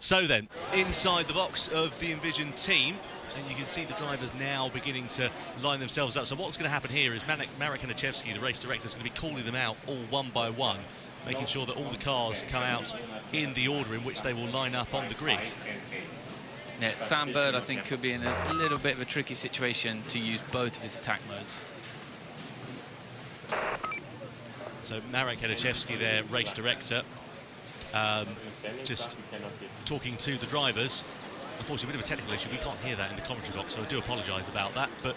So then, inside the box of the Envision team, and you can see the drivers now beginning to line themselves up. So what's going to happen here is Marek Hanichevsky, the race director, is going to be calling them out all one by one, making sure that all the cars come out in the order in which they will line up on the grid. Yeah, Sam Bird, I think, could be in a little bit of a tricky situation to use both of his attack modes. So Marek Hanichevsky, their race director, just talking to the drivers. Unfortunately, a bit of a technical issue. We can't hear that in the commentary box, so I do apologise about that. But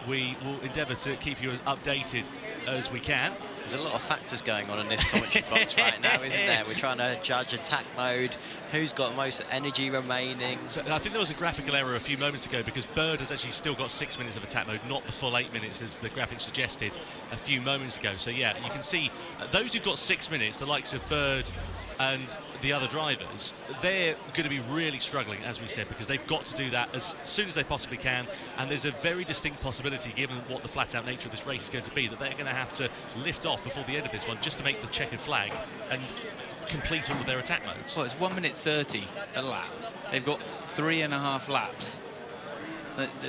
we will endeavour to keep you as updated as we can. There's a lot of factors going on in this commentary box right now, isn't there? We're trying to judge attack mode, who's got most energy remaining. So I think there was a graphical error a few moments ago, because Bird has actually still got 6 minutes of attack mode, not the full 8 minutes as the graphic suggested a few moments ago. So yeah, you can see those who've got 6 minutes, the likes of Bird and the other drivers, they're going to be really struggling, as we said, because they've got to do that as soon as they possibly can, and there's a very distinct possibility, given what the flat-out nature of this race is going to be, that they're going to have to lift off before the end of this one just to make the checkered flag and complete all of their attack modes. Well, it's 1 minute 30 a lap. They've got 3.5 laps.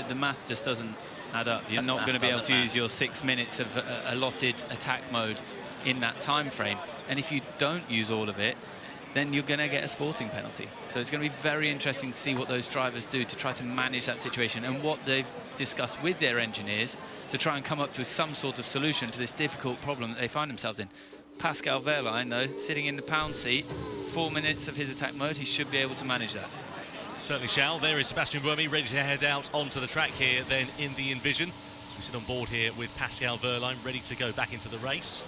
The math just doesn't add up. You're not going to be able to use your 6 minutes of allotted attack mode in that time frame. And if you don't use all of it, then you're going to get a sporting penalty. So it's going to be very interesting to see what those drivers do to try to manage that situation, and what they've discussed with their engineers to try and come up with some sort of solution to this difficult problem that they find themselves in. Pascal Wehrlein, though, sitting in the pound seat, 4 minutes of his attack mode, he should be able to manage that. Certainly shall. There is Sebastian Buemi ready to head out onto the track here then in the Envision. So we sit on board here with Pascal Wehrlein ready to go back into the race.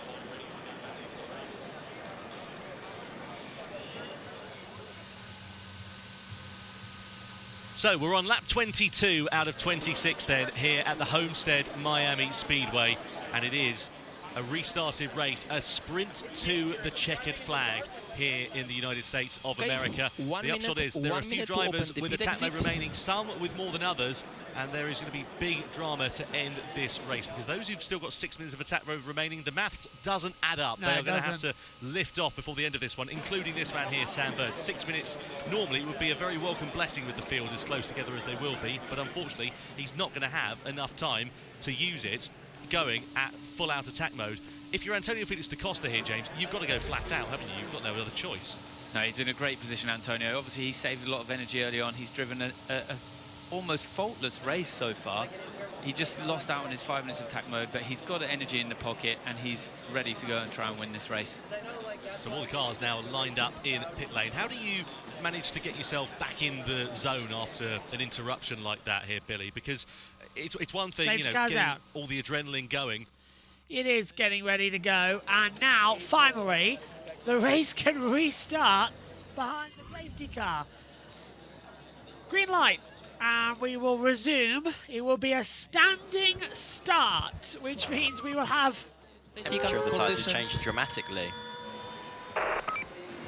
So we're on lap 22 out of 26 then here at the Homestead Miami Speedway, and it is a restarted race, a sprint to the checkered flag here in the United States of America. The upshot is there are a few drivers with attack mode remaining, some with more than others, and there is going to be big drama to end this race, because those who've still got 6 minutes of attack mode remaining, the maths doesn't add up. No, they are going to have to lift off before the end of this one, including this man here, Sam Bird. 6 minutes normally would be a very welcome blessing with the field as close together as they will be, but unfortunately he's not going to have enough time to use it going at full out attack mode. If you're Antonio Felix da Costa here, James, you've got to go flat out, haven't you? You've got no other choice. No, he's in a great position, Antonio. Obviously, he saved a lot of energy early on. He's driven a almost faultless race so far. He just lost out on his 5 minutes of attack mode, but he's got energy in the pocket, and he's ready to go and try and win this race. So all the cars now lined up in pit lane. How do you manage to get yourself back in the zone after an interruption like that here, Billy? Because it's one thing, Safety you know, cars getting out. all the adrenaline going. It is getting ready to go, and now, finally, the race can restart behind the safety car. Green light, and we will resume. It will be a standing start, which means we will have... Temperature of the tyres has changed dramatically.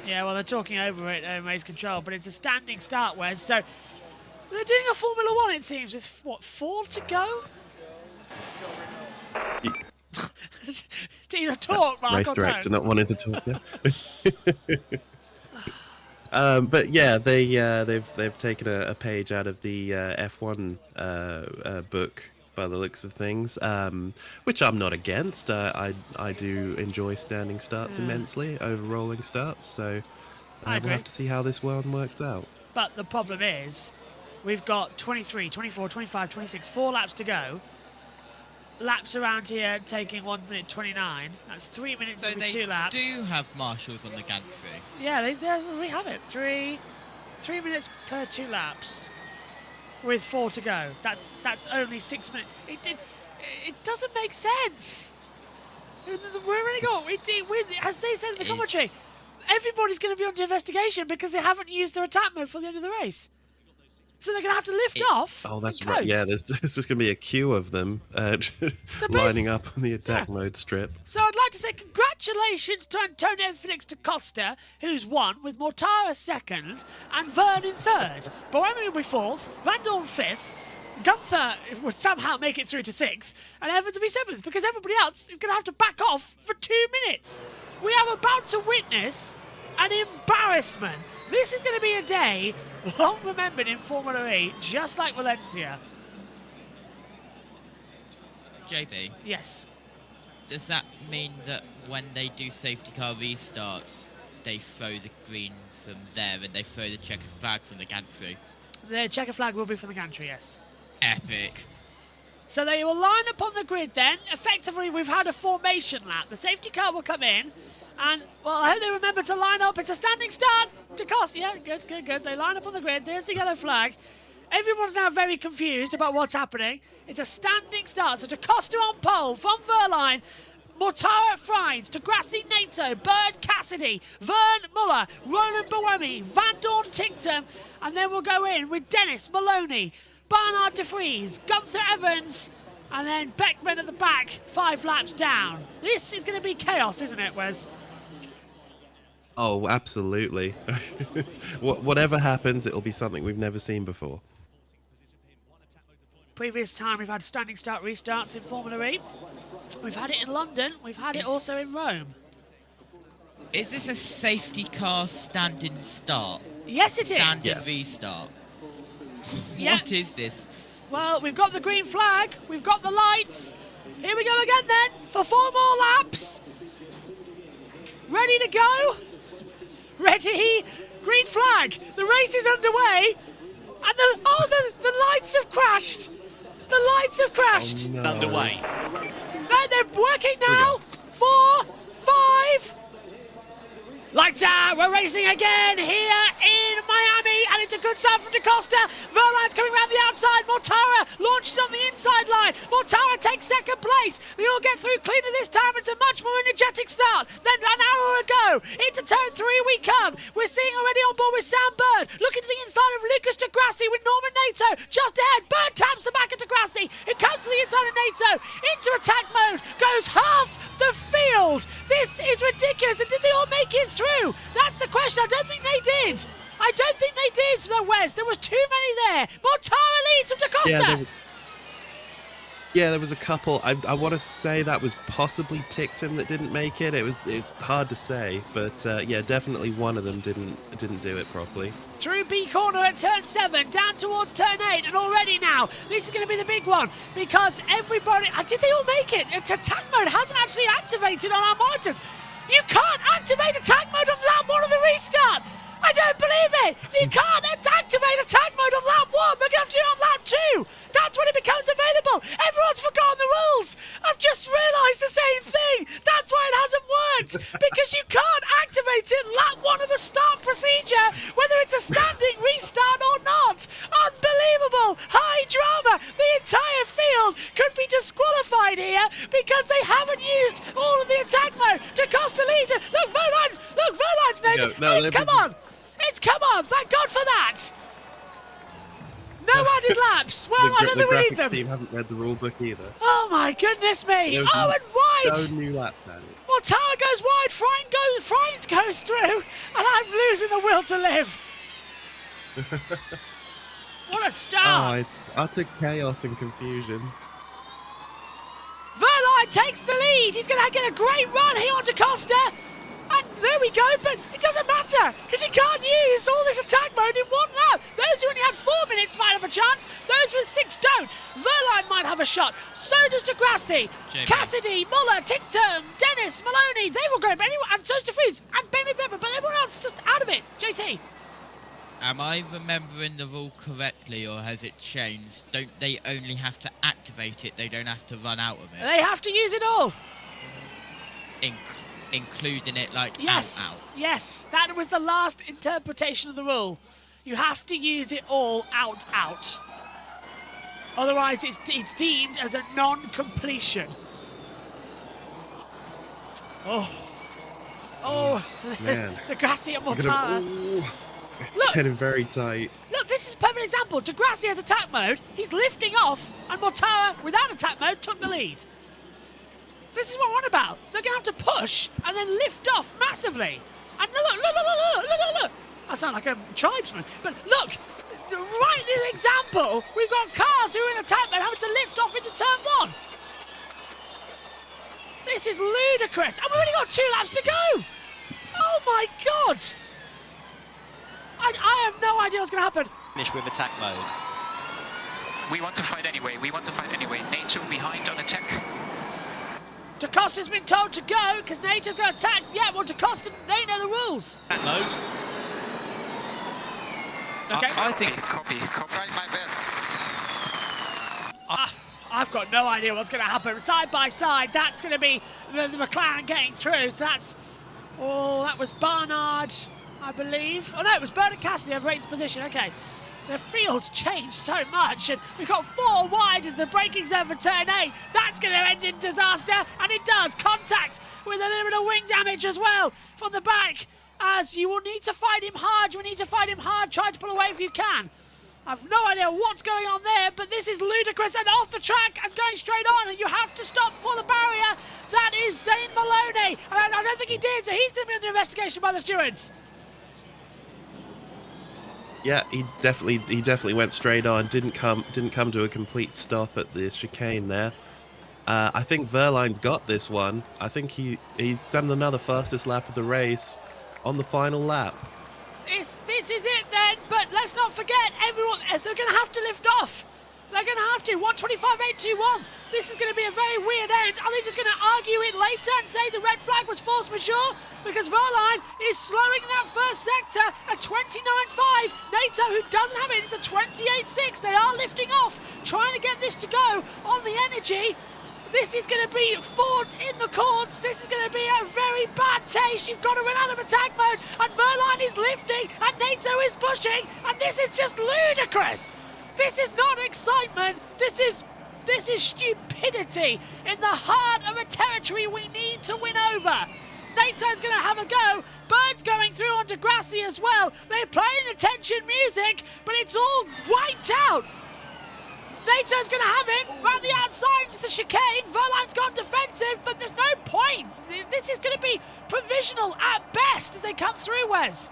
Yeah, well, they're talking over it, race control, but it's a standing start, Wes. So they're doing a Formula One, it seems, with, what, 4 to go? To either talk, Mark, Race or director don't. not wanting to talk. Yeah. But yeah, they've taken a page out of the F1 book by the looks of things, which I'm not against. I do enjoy standing starts immensely over rolling starts, so we'll have to see how this one works out. But the problem is, we've got 23, 24, 25, 26, 4 laps to go. Laps around here taking 1 minute 29. That's 3 minutes every 2 laps. So they do have marshals on the gantry. Yeah, we have it. 3 minutes per 2 laps, with 4 to go. That's only 6 minutes. It doesn't make sense. We're already got. As they said in the commentary, everybody's going to be under investigation because they haven't used their attack mode for the end of the race. So they're going to have to lift off. Oh, that's right. Yeah, there's just going to be a queue of them lining up on the attack mode strip. So I'd like to say congratulations to Antonio Felix da Costa, who's won, with Mortara second and Vern in third. Boemi will be fourth, Van Dorn fifth, Gunther would somehow make it through to sixth, and Evans will be seventh, because everybody else is going to have to back off for 2 minutes. We are about to witness an embarrassment. This is going to be a day long remembered in Formula E, just like Valencia. JB? Yes. Does that mean that when they do safety car restarts, they throw the green from there and they throw the checkered flag from the gantry? The checkered flag will be from the gantry, yes. Epic. So they will line up on the grid then. Effectively, we've had a formation lap. The safety car will come in. And, well, I hope they remember to line up. It's a standing start to Costa. Yeah, good. They line up on the grid. There's the yellow flag. Everyone's now very confused about what's happening. It's a standing start. So to Costa on pole from Verline. Mortara Friends, Degrassi Nato, Bird Cassidy, Vern Muller, Roland Boemi, Van Dorn Tinktum. And then we'll go in with Dennis Maloney, Barnard de Vries, Gunther Evans, and then Beckman at the back, 5 laps down. This is going to be chaos, isn't it, Wes? Oh, absolutely. Whatever happens, it'll be something we've never seen before. Previous time we've had standing start restarts in Formula E. We've had it in London. We've had it also in Rome. Is this a safety car standing start? Yes, it is. Standing restart. Yeah. What is this? Well, we've got the green flag. We've got the lights. Here we go again then for 4 more laps. Ready to go? Ready? Green flag. The race is underway. And the lights have crashed. The lights have crashed. Oh, no. Underway. Right, they're working now. 4, 5. Lights out. We're racing again here in Miami, and it's a good good start from Da Costa. Verline's coming around the outside. Mortara launches on the inside line. Mortara takes second place. They all get through cleaner this time. It's a much more energetic start than an hour ago. Into turn 3 we come. We're seeing already on board with Sam Bird. Looking to the inside of Lucas de Grassi with Norman Nato just ahead. Bird taps the back of de Grassi. It comes to the inside of Nato. Into attack mode. Goes half the field. This is ridiculous. And did they all make it through? That's the question. I don't think they did. I don't think they did, the West. There was too many there. Mortara leads from Da Costa. Yeah, there was a couple. I want to say that was possibly Tictum that didn't make it. It's hard to say, but yeah, definitely one of them didn't do it properly. Through B corner at turn 7, down towards turn 8, and already now this is going to be the big one because everybody. Did they all make it? It's attack mode hasn't actually activated on our monitors. You can't activate attack mode on lap 1 of the restart. I don't believe it! You can't activate attack mode on lap 1! They're going to have to do it on lap 2! That's when it becomes available! Everyone's forgotten the rules! I've just realised the same thing! That's why it hasn't worked! Because you can't activate it lap 1 of a start procedure, whether it's a standing restart or not! Unbelievable! High drama! The entire field could be disqualified here because they haven't used all of the attack mode! Da Costa leads it! Look, Verline's knows it! Come on! It's come on! Thank God for that! No added laps! Well, I don't read them! The team haven't read the rule book either. Oh my goodness me! Oh, and wide! No new laps, Danny. Well, Tower goes wide, Friends goes through, and I'm losing the will to live! What a start! Oh, it's utter chaos and confusion. Verline takes the lead! He's going to get a great run here on Da Costa! And there we go, but it doesn't matter, because you can't use all this attack mode in one lap. Those who only had 4 minutes might have a chance. Those with 6 don't. Verline might have a shot. So does De Grassi. Cassidy, Muller, Tictum, Dennis, Maloney, they will go. And so does De Vries and Baby Pepper, but everyone else is just out of it. JT. Am I remembering the rule correctly, or has it changed? Don't they only have to activate it? They don't have to run out of it? They have to use it all. Including it like out. Yes, that was the last interpretation of the rule. You have to use it all out. Otherwise, it's deemed as a non-completion. Oh, man. De Grassi and Mortara. It's getting very tight. Look, this is a perfect example. De Grassi has attack mode. He's lifting off, and Mortara, without attack mode, took the lead. This is what I'm on about. They're going to have to push and then lift off massively. And look. I sound like a tribesman. But look, right in the example, we've got cars who are in attack mode having to lift off into turn 1. This is ludicrous. And we've only got 2 laps to go. Oh, my God. I have no idea what's going to happen. Finish with attack mode. We want to fight anyway. NATO behind on attack. Da Costa's been told to go because NATO's going to attack. Yeah, well, Da Costa, they know the rules. Attack mode. Okay. I think copy. Try my best. I've got no idea what's going to happen. Side by side, that's going to be the McLaren getting through. So that's, that was Barnard, I believe. Oh no, it was Bernard Cassidy over 8th position. Okay. The field's changed so much, and we've got 4 wide of the braking zone for turn 8. That's going to end in disaster, and it does. Contact with a little bit of wing damage as well from the back, as you will need to fight him hard. Try to pull away if you can. I've no idea what's going on there, but this is ludicrous and off the track and going straight on, and you have to stop for the barrier. That is Zane Maloney, and I don't think he did, so he's going to be under investigation by the stewards. Yeah, he definitely went straight on. Didn't come to a complete stop at the chicane there. I think Verline's got this one. I think he's done another fastest lap of the race on the final lap. This is it then, but let's not forget, everyone, they're going to have to lift off. They're going to have to. 1:25.821. This is going to be a very weird end. Are they just going to argue it later and say the red flag was force majeure? Because Verline is slowing that first sector at 29.5. NATO, who doesn't have it, is at 28.6. They are lifting off, trying to get this to go on the energy. This is going to be fought in the courts. This is going to be a very bad taste. You've got to run out of attack mode, and Verline is lifting, and NATO is pushing, and this is just ludicrous. This is not excitement. This is stupidity in the heart of a territory we need to win over. NATO's going to have a go. Bird's going through onto Grassy as well. They're playing the tension music, but it's all wiped out. NATO's going to have it round the outside to the chicane. Verline's gone defensive, but there's no point. This is going to be provisional at best as they come through, Wes.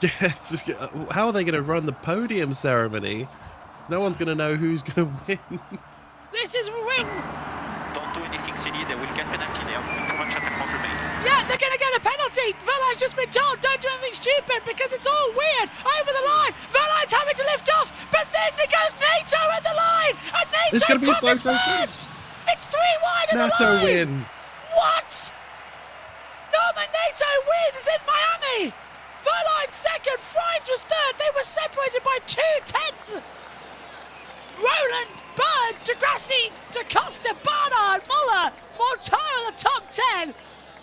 Yes. How are they going to run the podium ceremony? No one's going to know who's going to win. This is win. Don't do anything silly. They will get penalty. They have too much attack mode remaining. Yeah, they're going to get a penalty. Verline's just been told don't do anything stupid because it's all weird. Over the line. Verline's having to lift off, but then there goes NATO at the line, and NATO crosses first. It's 3 wide at the line. NATO wins. What? Norman, NATO wins in Miami. Verline second, Friends was third. They were separated by 2 tenths. Roland, Bird, Degrassi, DaCosta, Barnard, Muller, Mortara the top 10.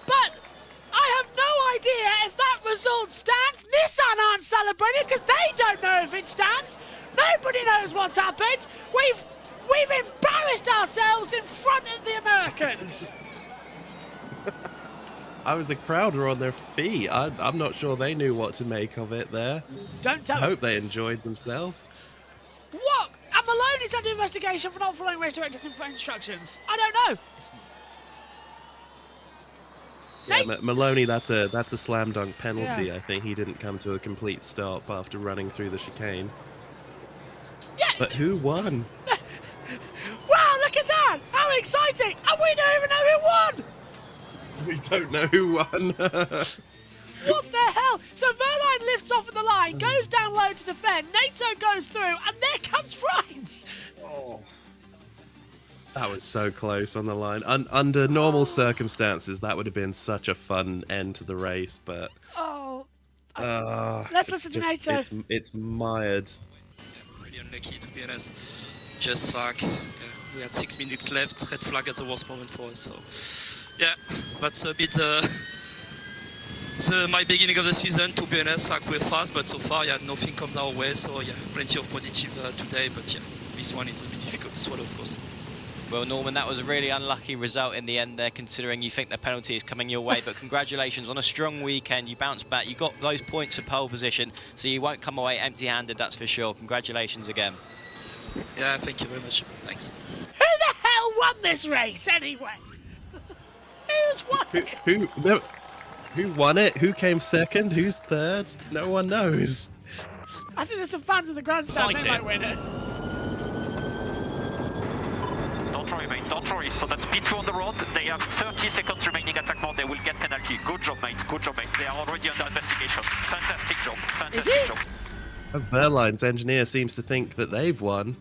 But I have no idea if that result stands. Nissan aren't celebrating because they don't know if it stands. Nobody knows what's happened. We've embarrassed ourselves in front of the Americans. The crowd were on their feet. I'm not sure they knew what to make of it there. Don't tell I hope they enjoyed themselves. What? And Maloney's under investigation for not following race director's instructions. I don't know. Yeah, Maloney, that's a slam dunk penalty. Yeah. I think he didn't come to a complete stop after running through the chicane. Yeah. But who won? Wow, look at that! How exciting! And we don't even know who won! We don't know who won. What the hell? So Verline lifts off at the line, goes down low to defend, NATO goes through, and there comes Friends! Oh. That was so close on the line. Under normal circumstances, that would have been such a fun end to the race, but... Let's listen to NATO. It's mired. Really unlucky, to be honest. Just like, we had 6 minutes left, red flag at the worst moment for us, so... Yeah, that's a bit... my beginning of the season, to be honest, like we're fast, but so far, yeah, nothing comes our way, so yeah, plenty of positive today, but yeah, this one is a bit difficult to swallow, of course. Well, Norman, that was a really unlucky result in the end there, considering you think the penalty is coming your way, but congratulations on a strong weekend. You bounced back, you got those points of pole position, so you won't come away empty-handed, that's for sure. Congratulations again. Yeah, thank you very much. Thanks. Who the hell won this race, anyway? Who's won it? Who won it? Who came second? Who's third? No one knows. I think there's some fans in the grandstand. They might win it. Don't worry, mate. Don't worry. So that's P2 on the road. They have 30 seconds remaining attack mode. They will get penalty. Good job, mate. Good job, mate. They are already under investigation. Fantastic job. Fantastic job. Verline's engineer seems to think that they've won.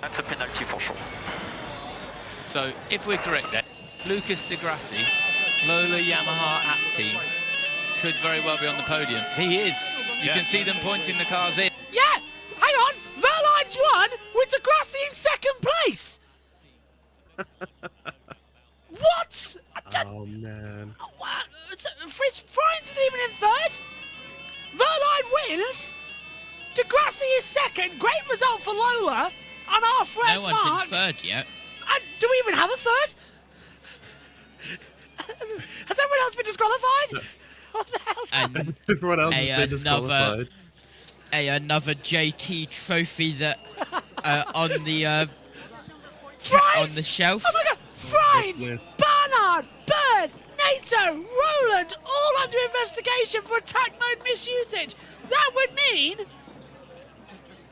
That's a penalty for sure. So, if we're correct then, Lucas de Grassi, Lola Yamaha app team, could very well be on the podium. He is. You can see them pointing the cars in. Yeah! Hang on! Verline's won with de Grassi in second place! What? Oh, man. Friends isn't even in third? Verline wins! De Grassi is second. Great result for Lola. And our friend No one's Mark. in third yet. And do we even have a third? Has everyone else been disqualified? What the hell's happened? Everyone else has been disqualified. Another JT trophy that on the shelf. Oh my god! Friends, Barnard, Bird, NATO, Roland, all under investigation for attack mode misusage. That would mean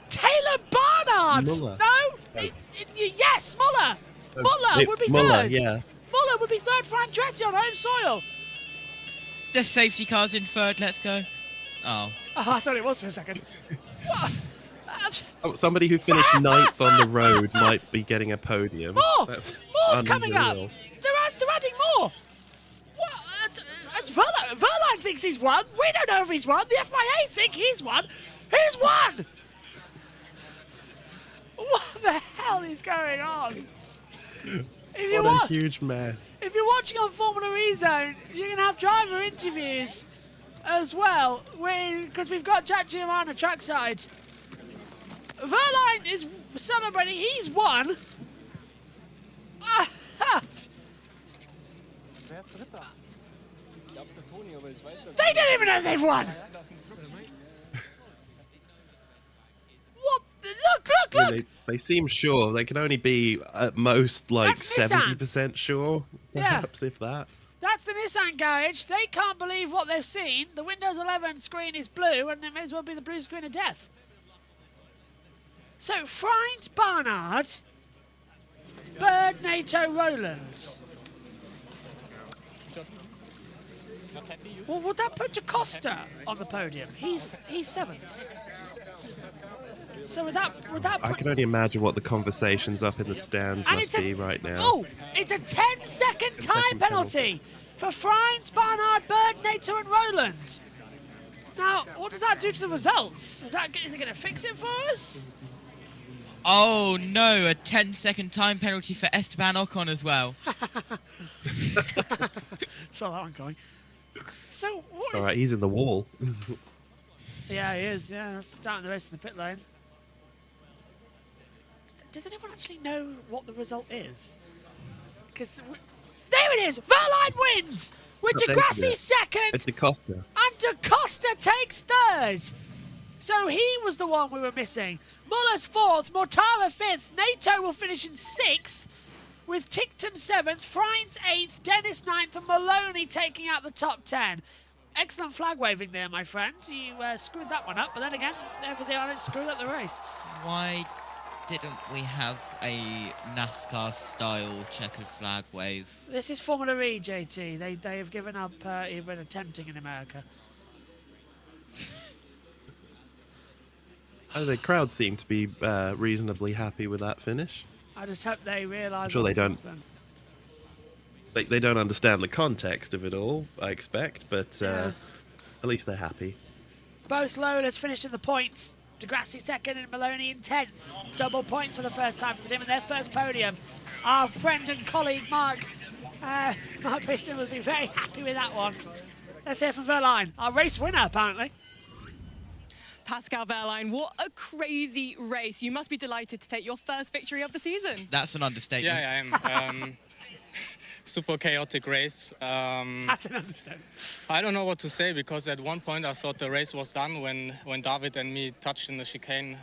Taylor Barnard. Muller. No? Yes, Muller. Muller would be Muller, third. yeah. Muller would be third for Andretti on home soil. The safety car's in third. Let's go. Oh. Oh, I thought it was for a second. Oh, somebody who finished 9th on the road might be getting a podium. More's coming up. They're adding more. That's Verline. Verline thinks he's won. We don't know if he's won. The FIA think he's won. Who's won? What the hell is going on? What a huge mess. If you're watching on Formula E Zone, you're going to have driver interviews as well, because we've got Jack Giovanna trackside. Verline is celebrating. He's won. They don't even know they've won. What? Look! They seem sure. They can only be at most like That's Nissan. 70% sure, perhaps, if that. That's the Nissan garage. They can't believe what they've seen. The Windows 11 screen is blue, and it may as well be the blue screen of death. So, Friends Barnard, Bird, NATO, Roland. Well, would that put DaCosta on the podium? He's 7th. So would that I put... can only imagine what the conversations up in the stands must be right now. Oh, it's a 10-second time penalty for Friends, Barnard, Bird, NATO, and Roland. Now, what does that do to the results? Is it going to fix it for us? Oh no, a 10-second time penalty for Esteban Ocon as well. Saw that one going. So, what All right, he's in the wall. Yeah, he is. Yeah, that's starting the race in the pit lane. Does anyone actually know what the result is? Because there it is. Verline wins with DeGrassi second. It's DaCosta. And DaCosta takes third. So he was the one we were missing. Muller's fourth, Mortara fifth, NATO will finish in sixth, with Tictum seventh, Friends eighth, Dennis ninth, and Maloney taking out the top 10. Excellent flag waving there, my friend. You screwed that one up, but then again, everything on it screwed up the race. Why didn't we have a NASCAR-style checkered flag wave? This is Formula E, JT. They have given up even attempting in America. Oh, the crowd seem to be reasonably happy with that finish. I just hope they realise. I'm sure they don't. They don't understand the context of it all, I expect, but at least they're happy. Both Lolas finished in the points. DeGrassi second and Maloney in 10th. Double points for the first time for the team in their first podium. Our friend and colleague Mark Piston will be very happy with that one. Let's hear from Verline, our race winner apparently. Pascal Wehrlein, what a crazy race. You must be delighted to take your first victory of the season. That's an understatement. Yeah, I am. Super chaotic race. That's an understatement. I don't know what to say, because at one point I thought the race was done when David and me touched in the chicane.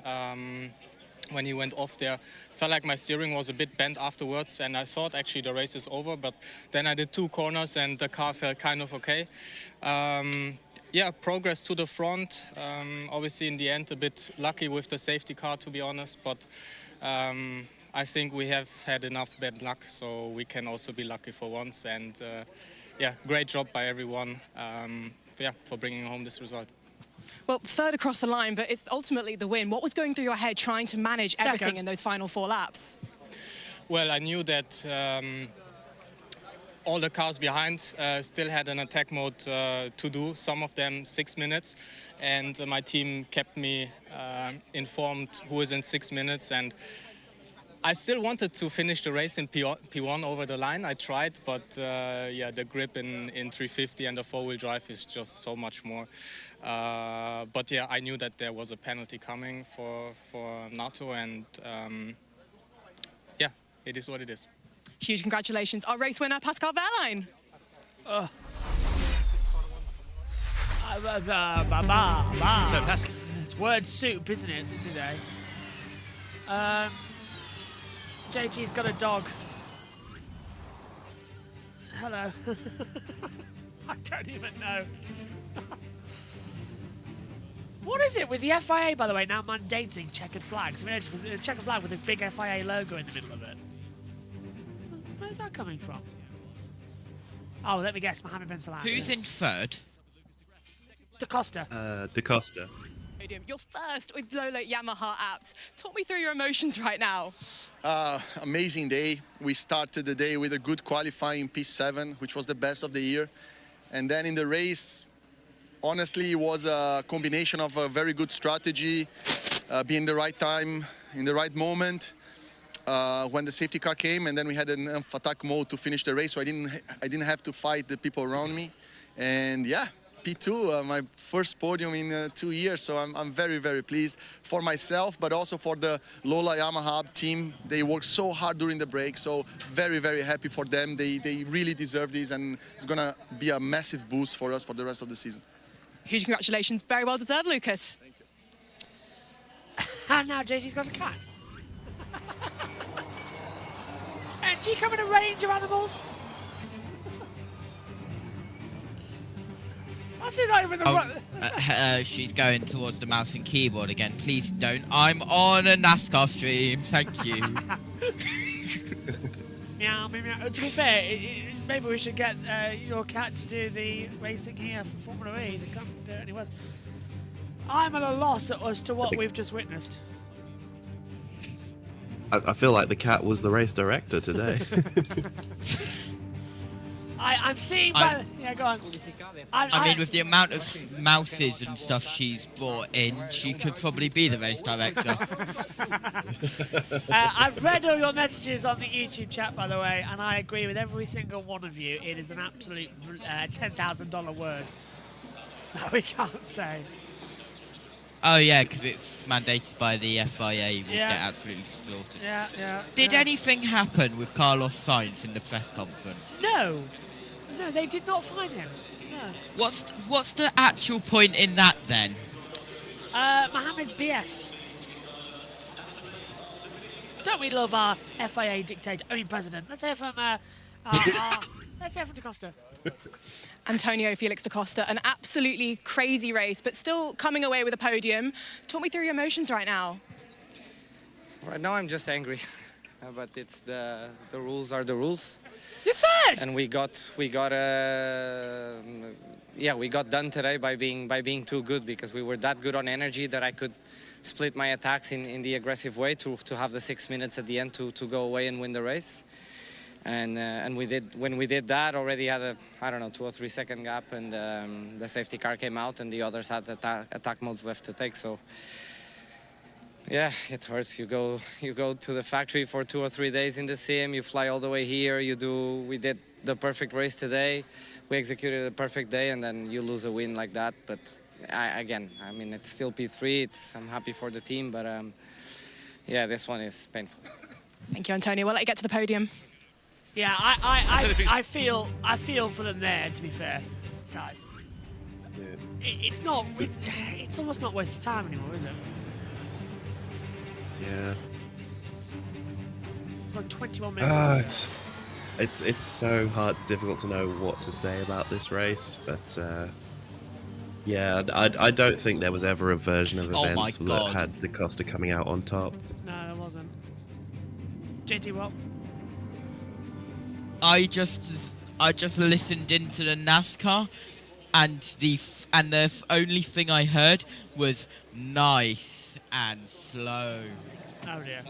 When he went off there, felt like my steering was a bit bent afterwards, and I thought actually the race is over, but then I did 2 corners and the car felt kind of okay. Yeah, progress to the front. Obviously, in the end, a bit lucky with the safety car, to be honest. But I think we have had enough bad luck, so we can also be lucky for once. And yeah, great job by everyone. Yeah, for bringing home this result. Well, third across the line, but it's ultimately the win. What was going through your head trying to manage everything in those final 4 laps? Well, I knew that all the cars behind still had an attack mode to do, some of them 6 minutes, and my team kept me informed who is in 6 minutes, and I still wanted to finish the race in P1 over the line. I tried, but yeah, the grip in 350 and the 4-wheel drive is just so much more. But yeah, I knew that there was a penalty coming for NATO, and yeah, it is what it is. Huge congratulations. Our race winner, Pascal Wehrlein. So Pascal, it's word soup, isn't it, today? JT's got a dog. Hello. I don't even know. What is it with the FIA, by the way, now mandating checkered flags? I mean, it's a checkered flag with a big FIA logo in the middle of it. Where's that coming from? Oh, let me guess, Mohammed Ben Salah. Who's in third? DaCosta. DaCosta. You're first with Lolo Yamaha apps. Talk me through your emotions right now. Amazing day. We started the day with a good qualifying P7, which was the best of the year. And then in the race, honestly, it was a combination of a very good strategy, being the right time, in the right moment. when the safety car came, and then we had an attack mode to finish the race, so I didn't have to fight the people around me. And yeah, P2, my first podium in 2 years, so I'm very, very pleased for myself, but also for the Lola Yamaha team. They worked so hard during the break, so very, very happy for them. They really deserve this, and it's going to be a massive boost for us for the rest of the season. Huge congratulations. Very well deserved, Lucas. Thank you. And now JG's got a cat. And do you come in a range of animals? I see not even the she's going towards the mouse and keyboard again. Please don't. I'm on a NASCAR stream. Thank you. Meow, meow, meow. To be fair, maybe we should get your cat to do the racing here for Formula E. They can't do it anywhere else. I'm at a loss as to what we've just witnessed. I feel like the cat was the race director today. I'm seeing by... Yeah, go on. I mean, with the amount of mouses and stuff she's brought in, she could probably be the race director. I've read all your messages on the YouTube chat, by the way, and I agree with every single one of you. It is an absolute $10,000 word that we can't say. Oh yeah, because it's mandated by the FIA. We get absolutely slaughtered. Yeah. Did anything happen with Carlos Sainz in the press conference? No, they did not find him. No. What's the actual point in that then? Mohammed's BS. Don't we love our FIA dictator? I mean president. Let's hear from let's hear from Da Costa. Antonio Felix Da Costa, an absolutely crazy race, but still coming away with a podium. Talk me through your emotions right now. Right now I'm just angry, but it's the rules are the rules. You're third! And we got done today by being too good, because we were that good on energy that I could split my attacks in the aggressive way to have the 6 minutes at the end to go away and win the race. And we did. When we did that, already had a 2 or 3 second gap, and the safety car came out, and the others had attack modes left to take. So yeah, it hurts. You go to the factory for 2 or 3 days in the sim. You fly all the way here. We did the perfect race today. We executed a perfect day, and then you lose a win like that. But I mean, it's still P3. I'm happy for the team, but yeah, this one is painful. Thank you, Antonio. We'll let you get to the podium. Yeah, I feel for them there, to be fair, guys. It's almost not worth your time anymore, is it? Yeah. We've got 21 minutes. It's so difficult to know what to say about this race, but yeah, I don't think there was ever a version of events that had Da Costa coming out on top. No, there wasn't. JT, what? I just listened into the NASCAR, and the only thing I heard was nice and slow. Oh dear.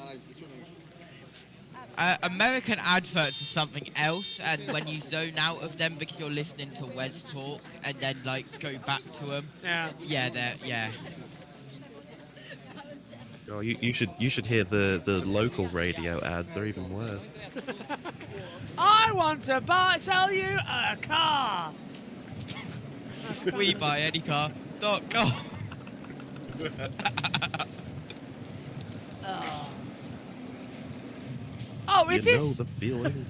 American adverts are something else, and when you zone out of them because you're listening to Wes talk and then go back to them. Yeah. Oh, you should hear the local radio ads. They're even worse. I want to sell you a car. We buy any car.com. Oh, is this? You know the feeling.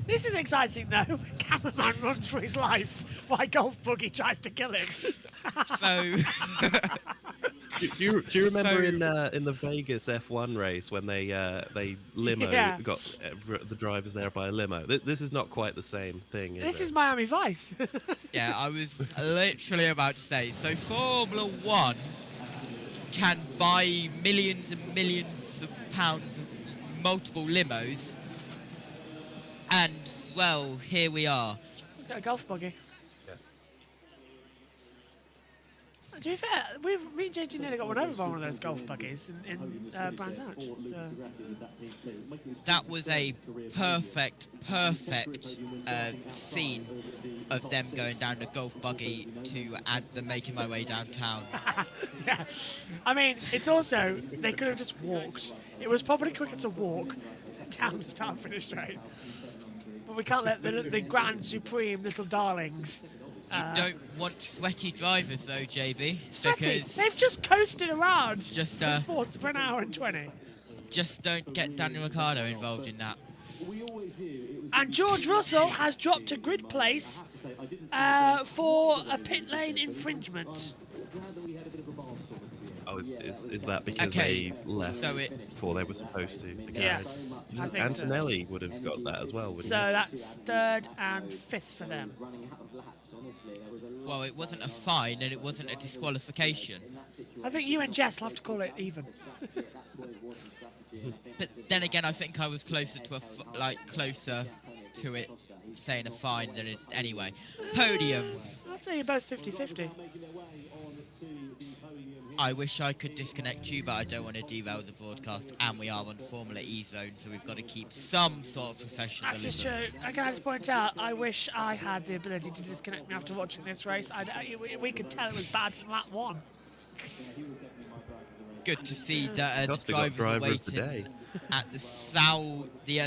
This is exciting though. Cameraman runs for his life while Golf Buggy tries to kill him. So. Do you remember in the Vegas F1 race when they got the drivers there by a limo? This is not quite the same thing. This is Miami Vice. Yeah, I was literally about to say. So Formula One can buy millions and millions of pounds of multiple limos, and well, here we are. Got a Golf Buggy. To be fair, me and JT nearly got one over by one of those Golf Buggies in Brands Hatch. So. That was a perfect scene of them going down the golf buggy to add the making my way downtown. Yeah. I mean, it's also, they could have just walked. It was probably quicker to walk down the start and finish straight. But we can't let the grand supreme little darlings. You don't want sweaty drivers though, JB. Sweaty? Because They've just coasted around just for an hour and 20. Just don't get Daniel Ricciardo involved in that. And George Russell has dropped to grid place for a pit lane infringement. Oh, is that because they left before they were supposed to? Yes, I think Antonelli would have got that as well, wouldn't so that's 3rd and 5th for them. Well, it wasn't a fine and it wasn't a disqualification. I think you and Jess will have to call it even. But then again, I think I was closer to closer to it saying a fine than it anyway. Podium. I'd say you're both 50-50. I wish I could disconnect you, but I don't want to derail the broadcast, and we are on Formula E zone, so we've got to keep some sort of professionalism. That's true. I can just point out, I wish I had the ability to disconnect me after watching this race. We could tell it was bad from lap 1. Good to see that the drivers are waiting at the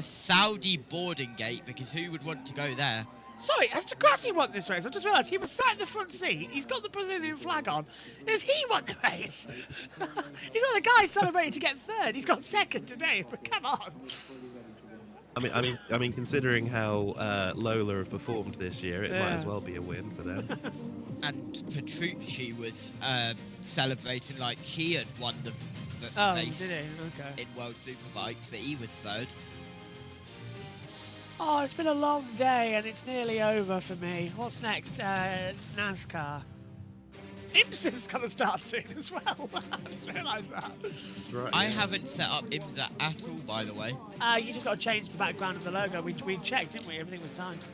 Saudi boarding gate, because who would want to go there? Sorry, has Degrassi won this race? I've just realised he was sat in the front seat. He's got the Brazilian flag on. Has he won the race? He's not the guy celebrating to get 3rd. He's got 2nd today. But come on. I mean, considering how Lola have performed this year, it might as well be a win for them. And Petrucci was celebrating like he had won the race did he? Okay. in World Superbikes, but he was 3rd. Oh, it's been a long day and it's nearly over for me. What's next? NASCAR. IMSA's going to start soon as well. I just realised that. That's right. I haven't set up IMSA at all, by the way. You just got to change the background of the logo. We checked, didn't we? Everything was signed.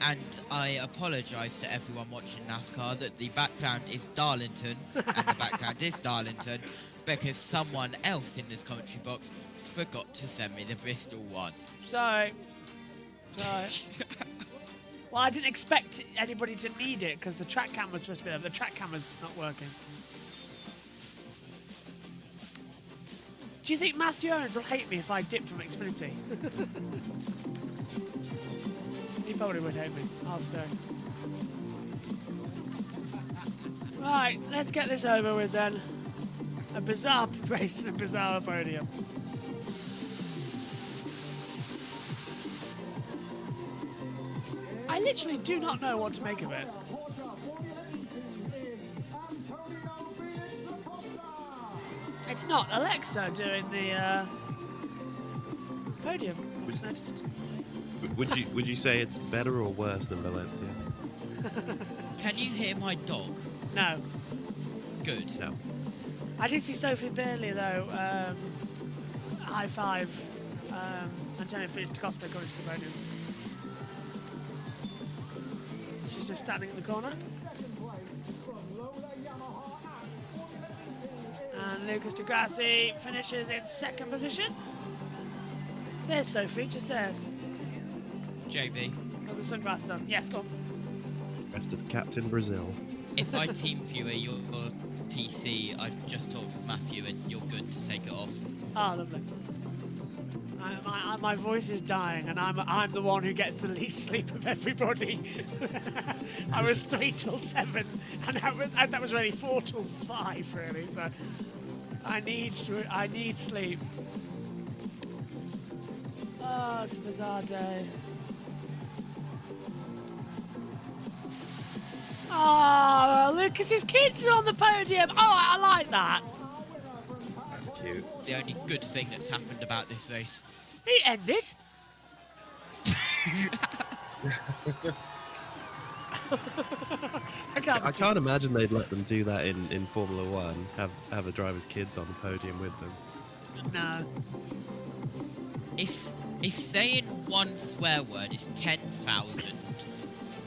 And I apologise to everyone watching NASCAR that the background is Darlington, and the background is Darlington, because someone else in this commentary box forgot to send me the Bristol one. Sorry. Well, I didn't expect anybody to need it because the track camera's supposed to be there. The track camera's not working. Do you think Matthew Owens will hate me if I dip from Xfinity? He probably would hate me. I'll stay. Right, let's get this over with then. A bizarre race and a bizarre podium. I literally do not know what to make of it. It's not Alexa doing the podium, I just noticed. Would you say it's better or worse than Valencia? Can you hear my dog? No. Good. No. I did see Sophie Bailey though. High five. Antonio Costa going to the podium. She's just standing in the corner. And Lucas Di Grassi finishes in 2nd position. There's Sophie, just there. JB. Got the sunglasses on. Yes, go on. Rest of Captain Brazil. If I team viewer your PC, I've just talked with Matthew and you're good to take it off. Ah, lovely. My voice is dying, and I'm the one who gets the least sleep of everybody. I was 3 till 7, and that was really 4 till 5, really. So I need sleep. Oh, it's a bizarre day. Oh, Lucas's kids are on the podium. Oh, I like that. That's cute. The only good thing that's happened about this race. It ended. I can't imagine they'd let them do that in Formula One. Have the drivers' kids on the podium with them. No. If saying one swear word is 10,000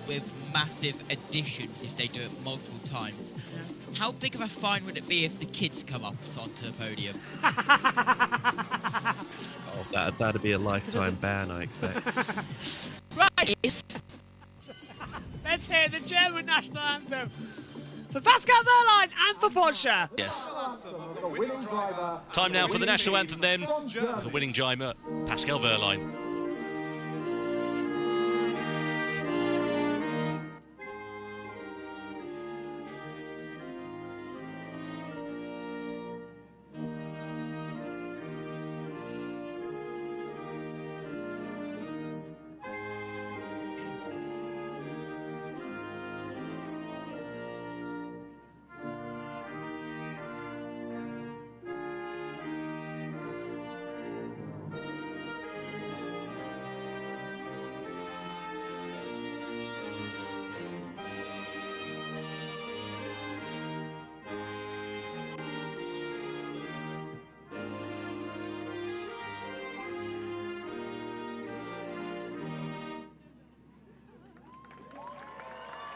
with massive additions if they do it multiple times, how big of a fine would it be if the kids come up onto the podium? Oh, that'd be a lifetime ban, I expect. Right. If Let's hear the German national anthem for Pascal Wehrlein and for Porsche. Yes. Time now for the national anthem then. The winning driver, Pascal Wehrlein.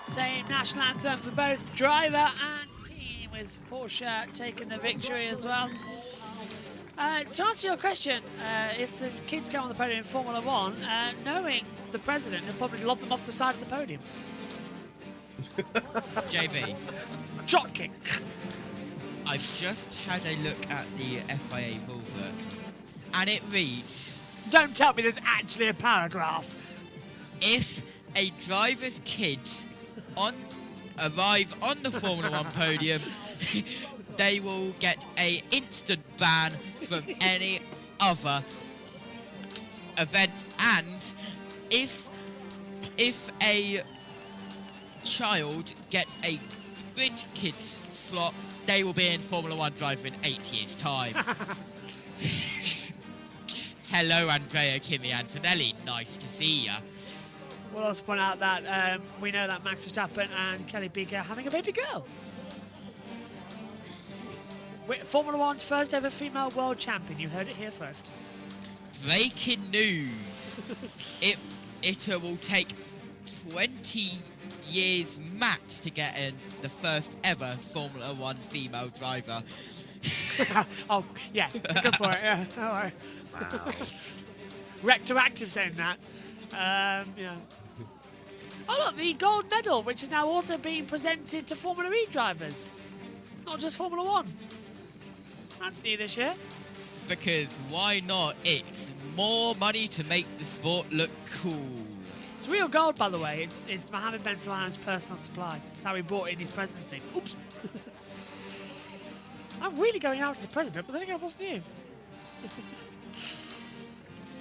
Same national anthem for both driver and team, with Porsche taking the victory as well. To answer your question, if the kids go on the podium in Formula 1, knowing the president, he'll probably lob them off the side of the podium. JB. Dropkick. I've just had a look at the FIA rulebook, and it reads... Don't tell me there's actually a paragraph. If a driver's kids arrive on the Formula 1 podium, they will get an instant ban from any other event, and if a child gets a grid kids slot, they will be in Formula 1 driver in 8 years' time. Hello, Andrea Kimi Antonelli. Nice to see ya. We'll also point out that we know that Max Verstappen and Kelly Beaker are having a baby girl. Formula 1's first ever female world champion. You heard it here first. Breaking news. It will take 20 years max to get in the first ever Formula 1 female driver. Oh, yeah. Good for it. Yeah. Don't worry. Wow. Retroactive saying that. Yeah. Oh look, the gold medal, which is now also being presented to Formula E drivers, not just Formula 1. That's new this year. Because why not? It's more money to make the sport look cool. It's real gold, by the way. It's Mohammed Ben Sulayem's personal supply. That's how he bought it in his presidency. Oops. I'm really going out to the president, but then again, what's new?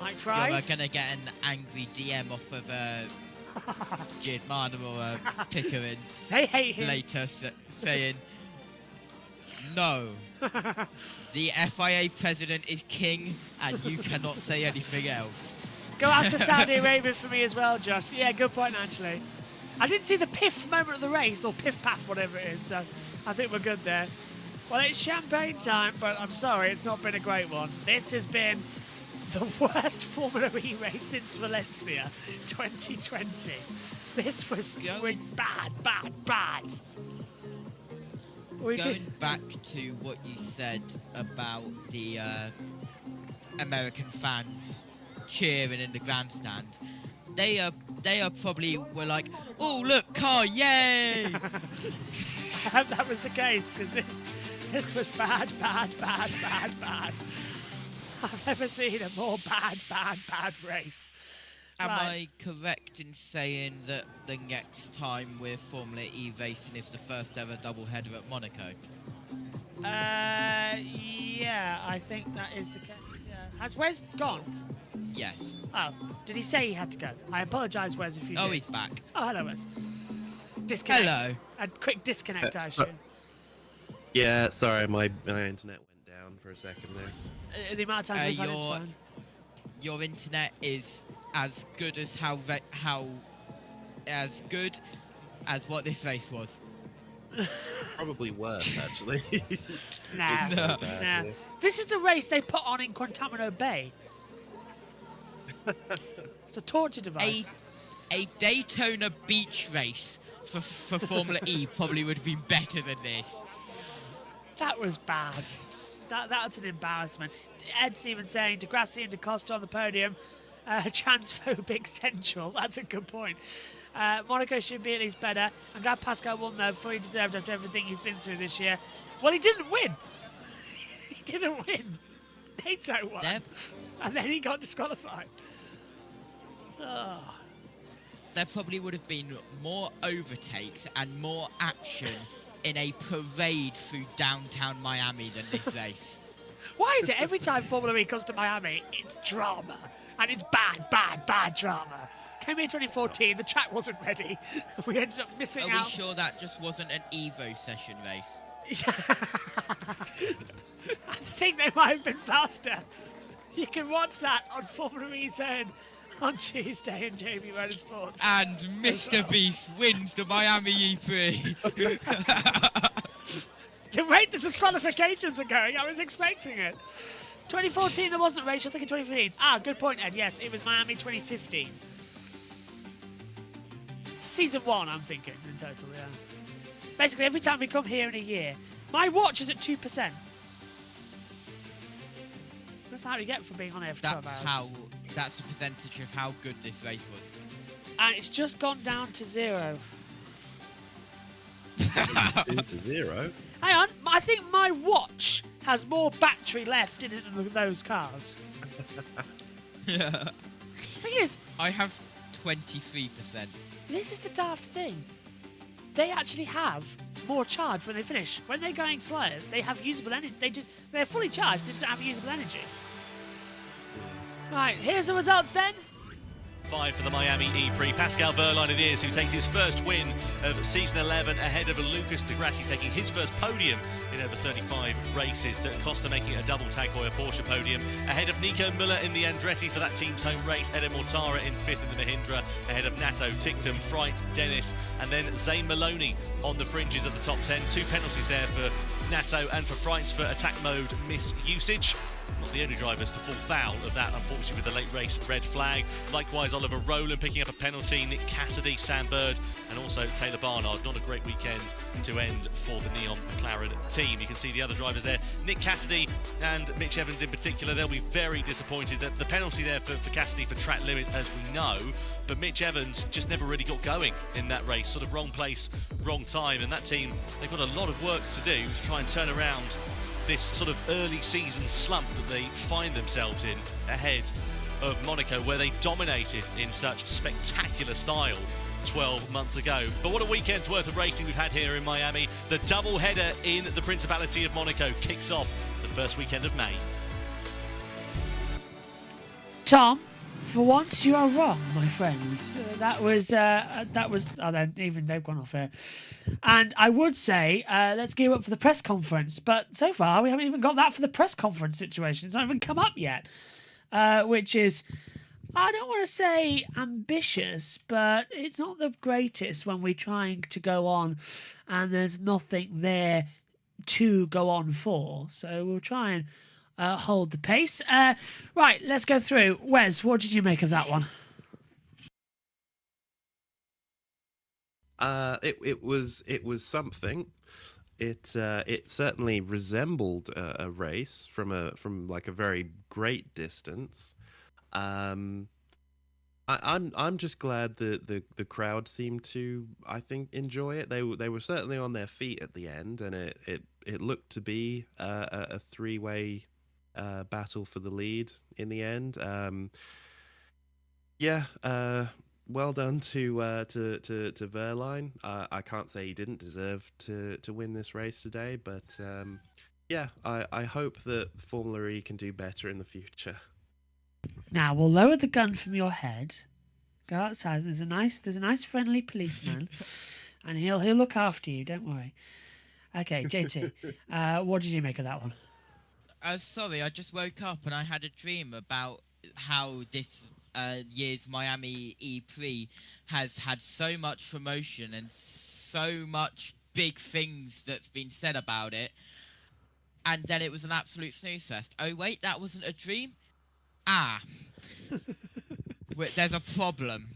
Mike Price. You're going to get an angry DM off of Jid Marner or Pickering they hate him. Later saying, no, the FIA president is king and you cannot say anything else. Go after Saudi Arabia for me as well, Josh. Yeah, good point, actually. I didn't see the piff moment of the race, or piff-paff, whatever it is, so I think we're good there. Well, it's champagne time, but I'm sorry, it's not been a great one. This has been the worst Formula E race since Valencia 2020. This was bad. Going back to what you said about the American fans cheering in the grandstand, they are probably were like, oh look, car, yay! I hope that was the case, because this was bad. I've never seen a more bad race. Am I correct in saying that the next time with Formula E racing is the first ever doubleheader at Monaco? Yeah, I think that is the case. Yeah. Has Wes gone? Yes. Oh, did he say he had to go? I apologise, Wes, if you did. Oh, he's back. Oh, hello, Wes. Disconnect. Hello. A quick disconnect, I assume. Yeah, sorry, my internet went down for a second there. The amount of time we've had it's fine. Your internet is as good as as good as what this race was. Probably worse, actually. Nah. This is the race they put on in Guantanamo Bay. It's a torture device. A Daytona Beach race for Formula E probably would have been better than this. That was bad. That's an embarrassment. Ed Seaman saying Degrassi and DaCosta on the podium. Transphobic central. That's a good point. Monaco should be at least better. I'm glad Pascal won, though, fully deserved after everything he's been through this year. Well, he didn't win. He didn't win. Nato won. Yep. And then he got disqualified. Oh. There probably would have been more overtakes and more action in a parade through downtown Miami than this race. Why is it every time Formula E comes to Miami, it's drama? And it's bad drama. Came here 2014, the track wasn't ready. We ended up missing out. Are we sure that just wasn't an Evo session race? I think they might have been faster. You can watch that on Formula E's own on Tuesday in JB Motorsports. And Mr. Beast wins the Miami E3. The rate the disqualifications are going, I was expecting it. 2014 there wasn't a race, I think in 2015. Ah, good point, Ed. Yes, it was Miami 2015. Season 1, I'm thinking, in total, yeah. Basically, every time we come here in a year, my watch is at 2%. That's how we get for being on air for 12 hours. That's the percentage of how good this race was. And it's just gone down to 0. 2 to 0? Hang on, I think my watch has more battery left in it than those cars. Yeah. Thing is, I have 23%. This is the daft thing. They actually have more charge when they finish. When they're going slow, they have usable energy. They're fully charged, they just don't have usable energy. Right, here's the results then. 5 for the Miami EPrix. Pascal Wehrlein it is, who takes his first win of season 11 ahead of Lucas Di Grassi taking his first podium in over 35 races. Costa making a double Tag Heuer Porsche podium ahead of Nico Müller in the Andretti for that team's home race. Eder Mortara in 5th in the Mahindra ahead of Nato, Ticktum, Freit, Dennis, and then Zane Maloney on the fringes of the top 10. 2 penalties there for Nato and for Freitz for attack mode misusage. Not the only drivers to fall foul of that, unfortunately, with the late race red flag. Likewise, Oliver Rowland picking up a penalty, Nick Cassidy, Sam Bird, and also Taylor Barnard. Not a great weekend to end for the Neon McLaren team. You can see the other drivers there. Nick Cassidy and Mitch Evans in particular, they'll be very disappointed. That the penalty there for Cassidy for track limit, as we know, but Mitch Evans just never really got going in that race. Sort of wrong place, wrong time, and that team, they've got a lot of work to do to try and turn around this sort of early season slump that they find themselves in ahead of Monaco, where they dominated in such spectacular style 12 months ago. But what a weekend's worth of racing we've had here in Miami. The double header in the Principality of Monaco kicks off the first weekend of May. Tom, for once you are wrong, my friend. That was. Oh, then even they've gone off here. And I would say, let's gear up for the press conference. But so far, we haven't even got that for the press conference situation. It's not even come up yet. Which is, I don't want to say ambitious, but it's not the greatest when we're trying to go on and there's nothing there to go on for. So we'll try and hold the pace. Right, let's go through. Wes, what did you make of that one? It was something. It certainly resembled a race from like a very great distance. I'm just glad the crowd seemed to, I think, enjoy it. They were certainly on their feet at the end, and it looked to be a three-way battle for the lead in the end. Well done to Wehrlein. I can't say he didn't deserve to win this race today, but I hope that Formula E can do better in the future. Now we'll lower the gun from your head. Go outside. There's a nice friendly policeman, and he'll look after you. Don't worry. Okay, JT, what did you make of that one? Sorry, I just woke up and I had a dream about how this year's Miami EPrix has had so much promotion and so much big things that's been said about it, and then it was an absolute snooze fest. Oh wait, that wasn't a dream? There's a problem.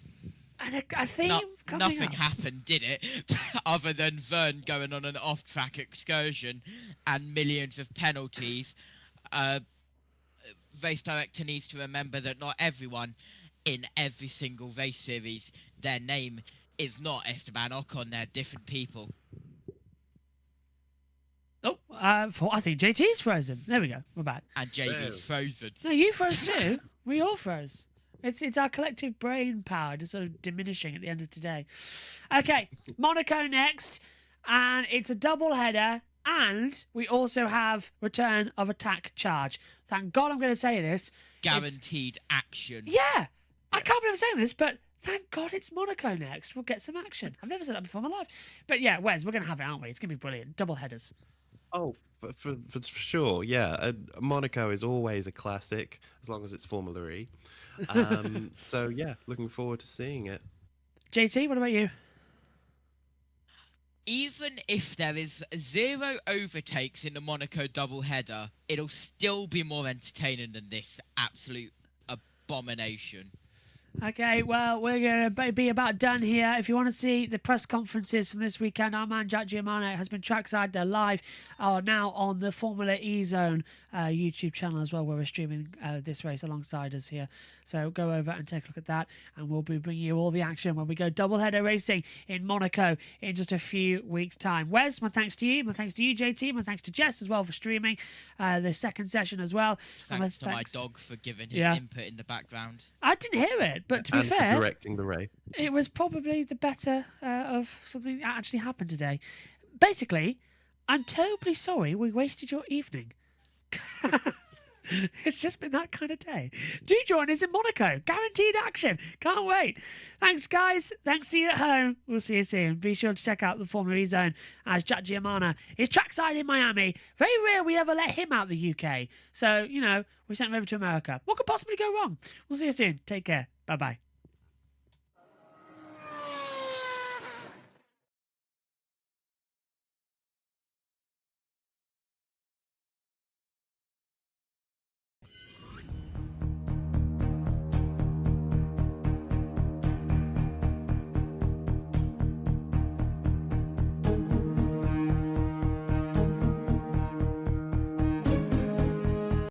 And I think nothing happened, did it? Other than Vern going on an off-track excursion and millions of penalties. Race director needs to remember that not everyone in every single race series, their name It's not Esteban Ocon, they're different people. Oh, I think JT's frozen. There we go. We're back. And JB's frozen. No, you froze too. We all froze. It's our collective brain power just sort of diminishing at the end of today. Okay, Monaco next, and it's a double header, and we also have return of attack charge. Thank God I'm going to say this. Guaranteed action. Yeah, I can't believe I'm saying this, but thank God it's Monaco next. We'll get some action. I've never said that before in my life. But yeah, Wes, we're going to have it, aren't we? It's going to be brilliant. Double headers. Oh, for sure, yeah. Monaco is always a classic, as long as it's Formula E. So, yeah, looking forward to seeing it. JT, what about you? Even if there is 0 overtakes in the Monaco double header, it'll still be more entertaining than this absolute abomination. Okay, well, we're going to be about done here. If you want to see the press conferences from this weekend, our man Jack Giamano has been trackside. They're live now on the Formula E Zone YouTube channel as well, where we're streaming this race alongside us here. So go over and take a look at that, and we'll be bringing you all the action when we go doubleheader racing in Monaco in just a few weeks' time. Wes, my thanks to you. My thanks to you, JT. My thanks to Jess as well for streaming the second session as well. Thanks to my dog for giving his input in the background. I didn't hear it, but to be and fair, for directing the race. It was probably the better of something that actually happened today. Basically, I'm terribly sorry we wasted your evening. It's just been that kind of day. Do join us in Monaco. Guaranteed action. Can't wait. Thanks, guys. Thanks to you at home. We'll see you soon. Be sure to check out the Formula E Zone as Jack Giamano is trackside in Miami. Very rare we ever let him out the UK. So, we sent him over to America. What could possibly go wrong? We'll see you soon. Take care. Bye-bye.